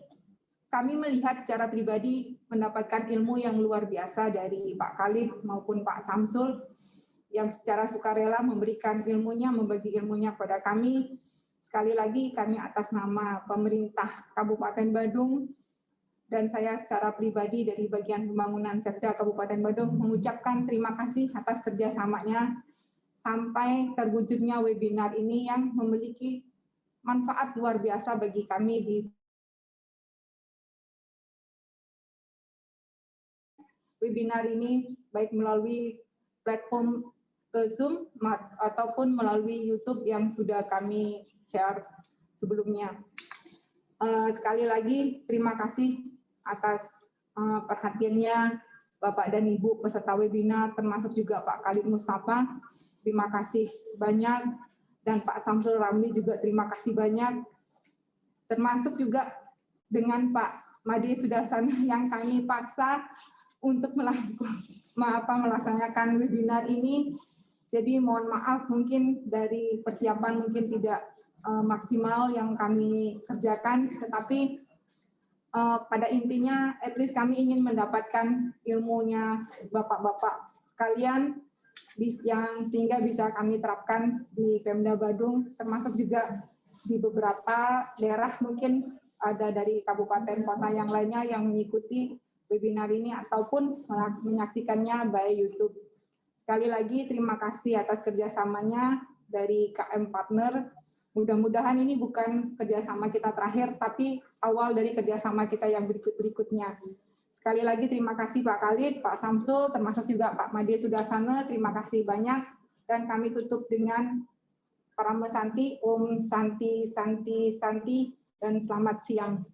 kami melihat secara pribadi mendapatkan ilmu yang luar biasa dari Pak Khalid maupun Pak Samsul yang secara sukarela memberikan ilmunya, membagi ilmunya kepada kami. Sekali lagi kami atas nama pemerintah Kabupaten Badung dan saya secara pribadi dari bagian pembangunan Sekda Kabupaten Badung mengucapkan terima kasih atas kerjasamanya sampai terwujudnya webinar ini yang memiliki manfaat luar biasa bagi kami di webinar ini, baik melalui platform Zoom ataupun melalui YouTube yang sudah kami share sebelumnya. Sekali lagi terima kasih atas perhatiannya Bapak dan Ibu peserta webinar, termasuk juga Pak Khalid Mustafa. Terima kasih banyak, dan Pak Samsul Ramli juga terima kasih banyak. Termasuk juga dengan Pak Made Sudarsana yang kami paksa untuk melaksanakan webinar ini. Jadi mohon maaf mungkin dari persiapan mungkin tidak maksimal yang kami kerjakan, tetapi pada intinya at least kami ingin mendapatkan ilmunya Bapak-bapak sekalian yang sehingga bisa kami terapkan di Pemda Badung, termasuk juga di beberapa daerah mungkin ada dari kabupaten kota yang lainnya yang mengikuti webinar ini ataupun menyaksikannya by YouTube. Sekali lagi terima kasih atas kerjasamanya dari KM Partner. Mudah-mudahan ini bukan kerjasama kita terakhir, tapi awal dari kerjasama kita yang berikut-berikutnya. Sekali lagi terima kasih Pak Khalid, Pak Samsul, termasuk juga Pak Made Sudarsana. Terima kasih banyak. Dan kami tutup dengan Parama Santi, Om Santi, Santi, Santi, dan selamat siang.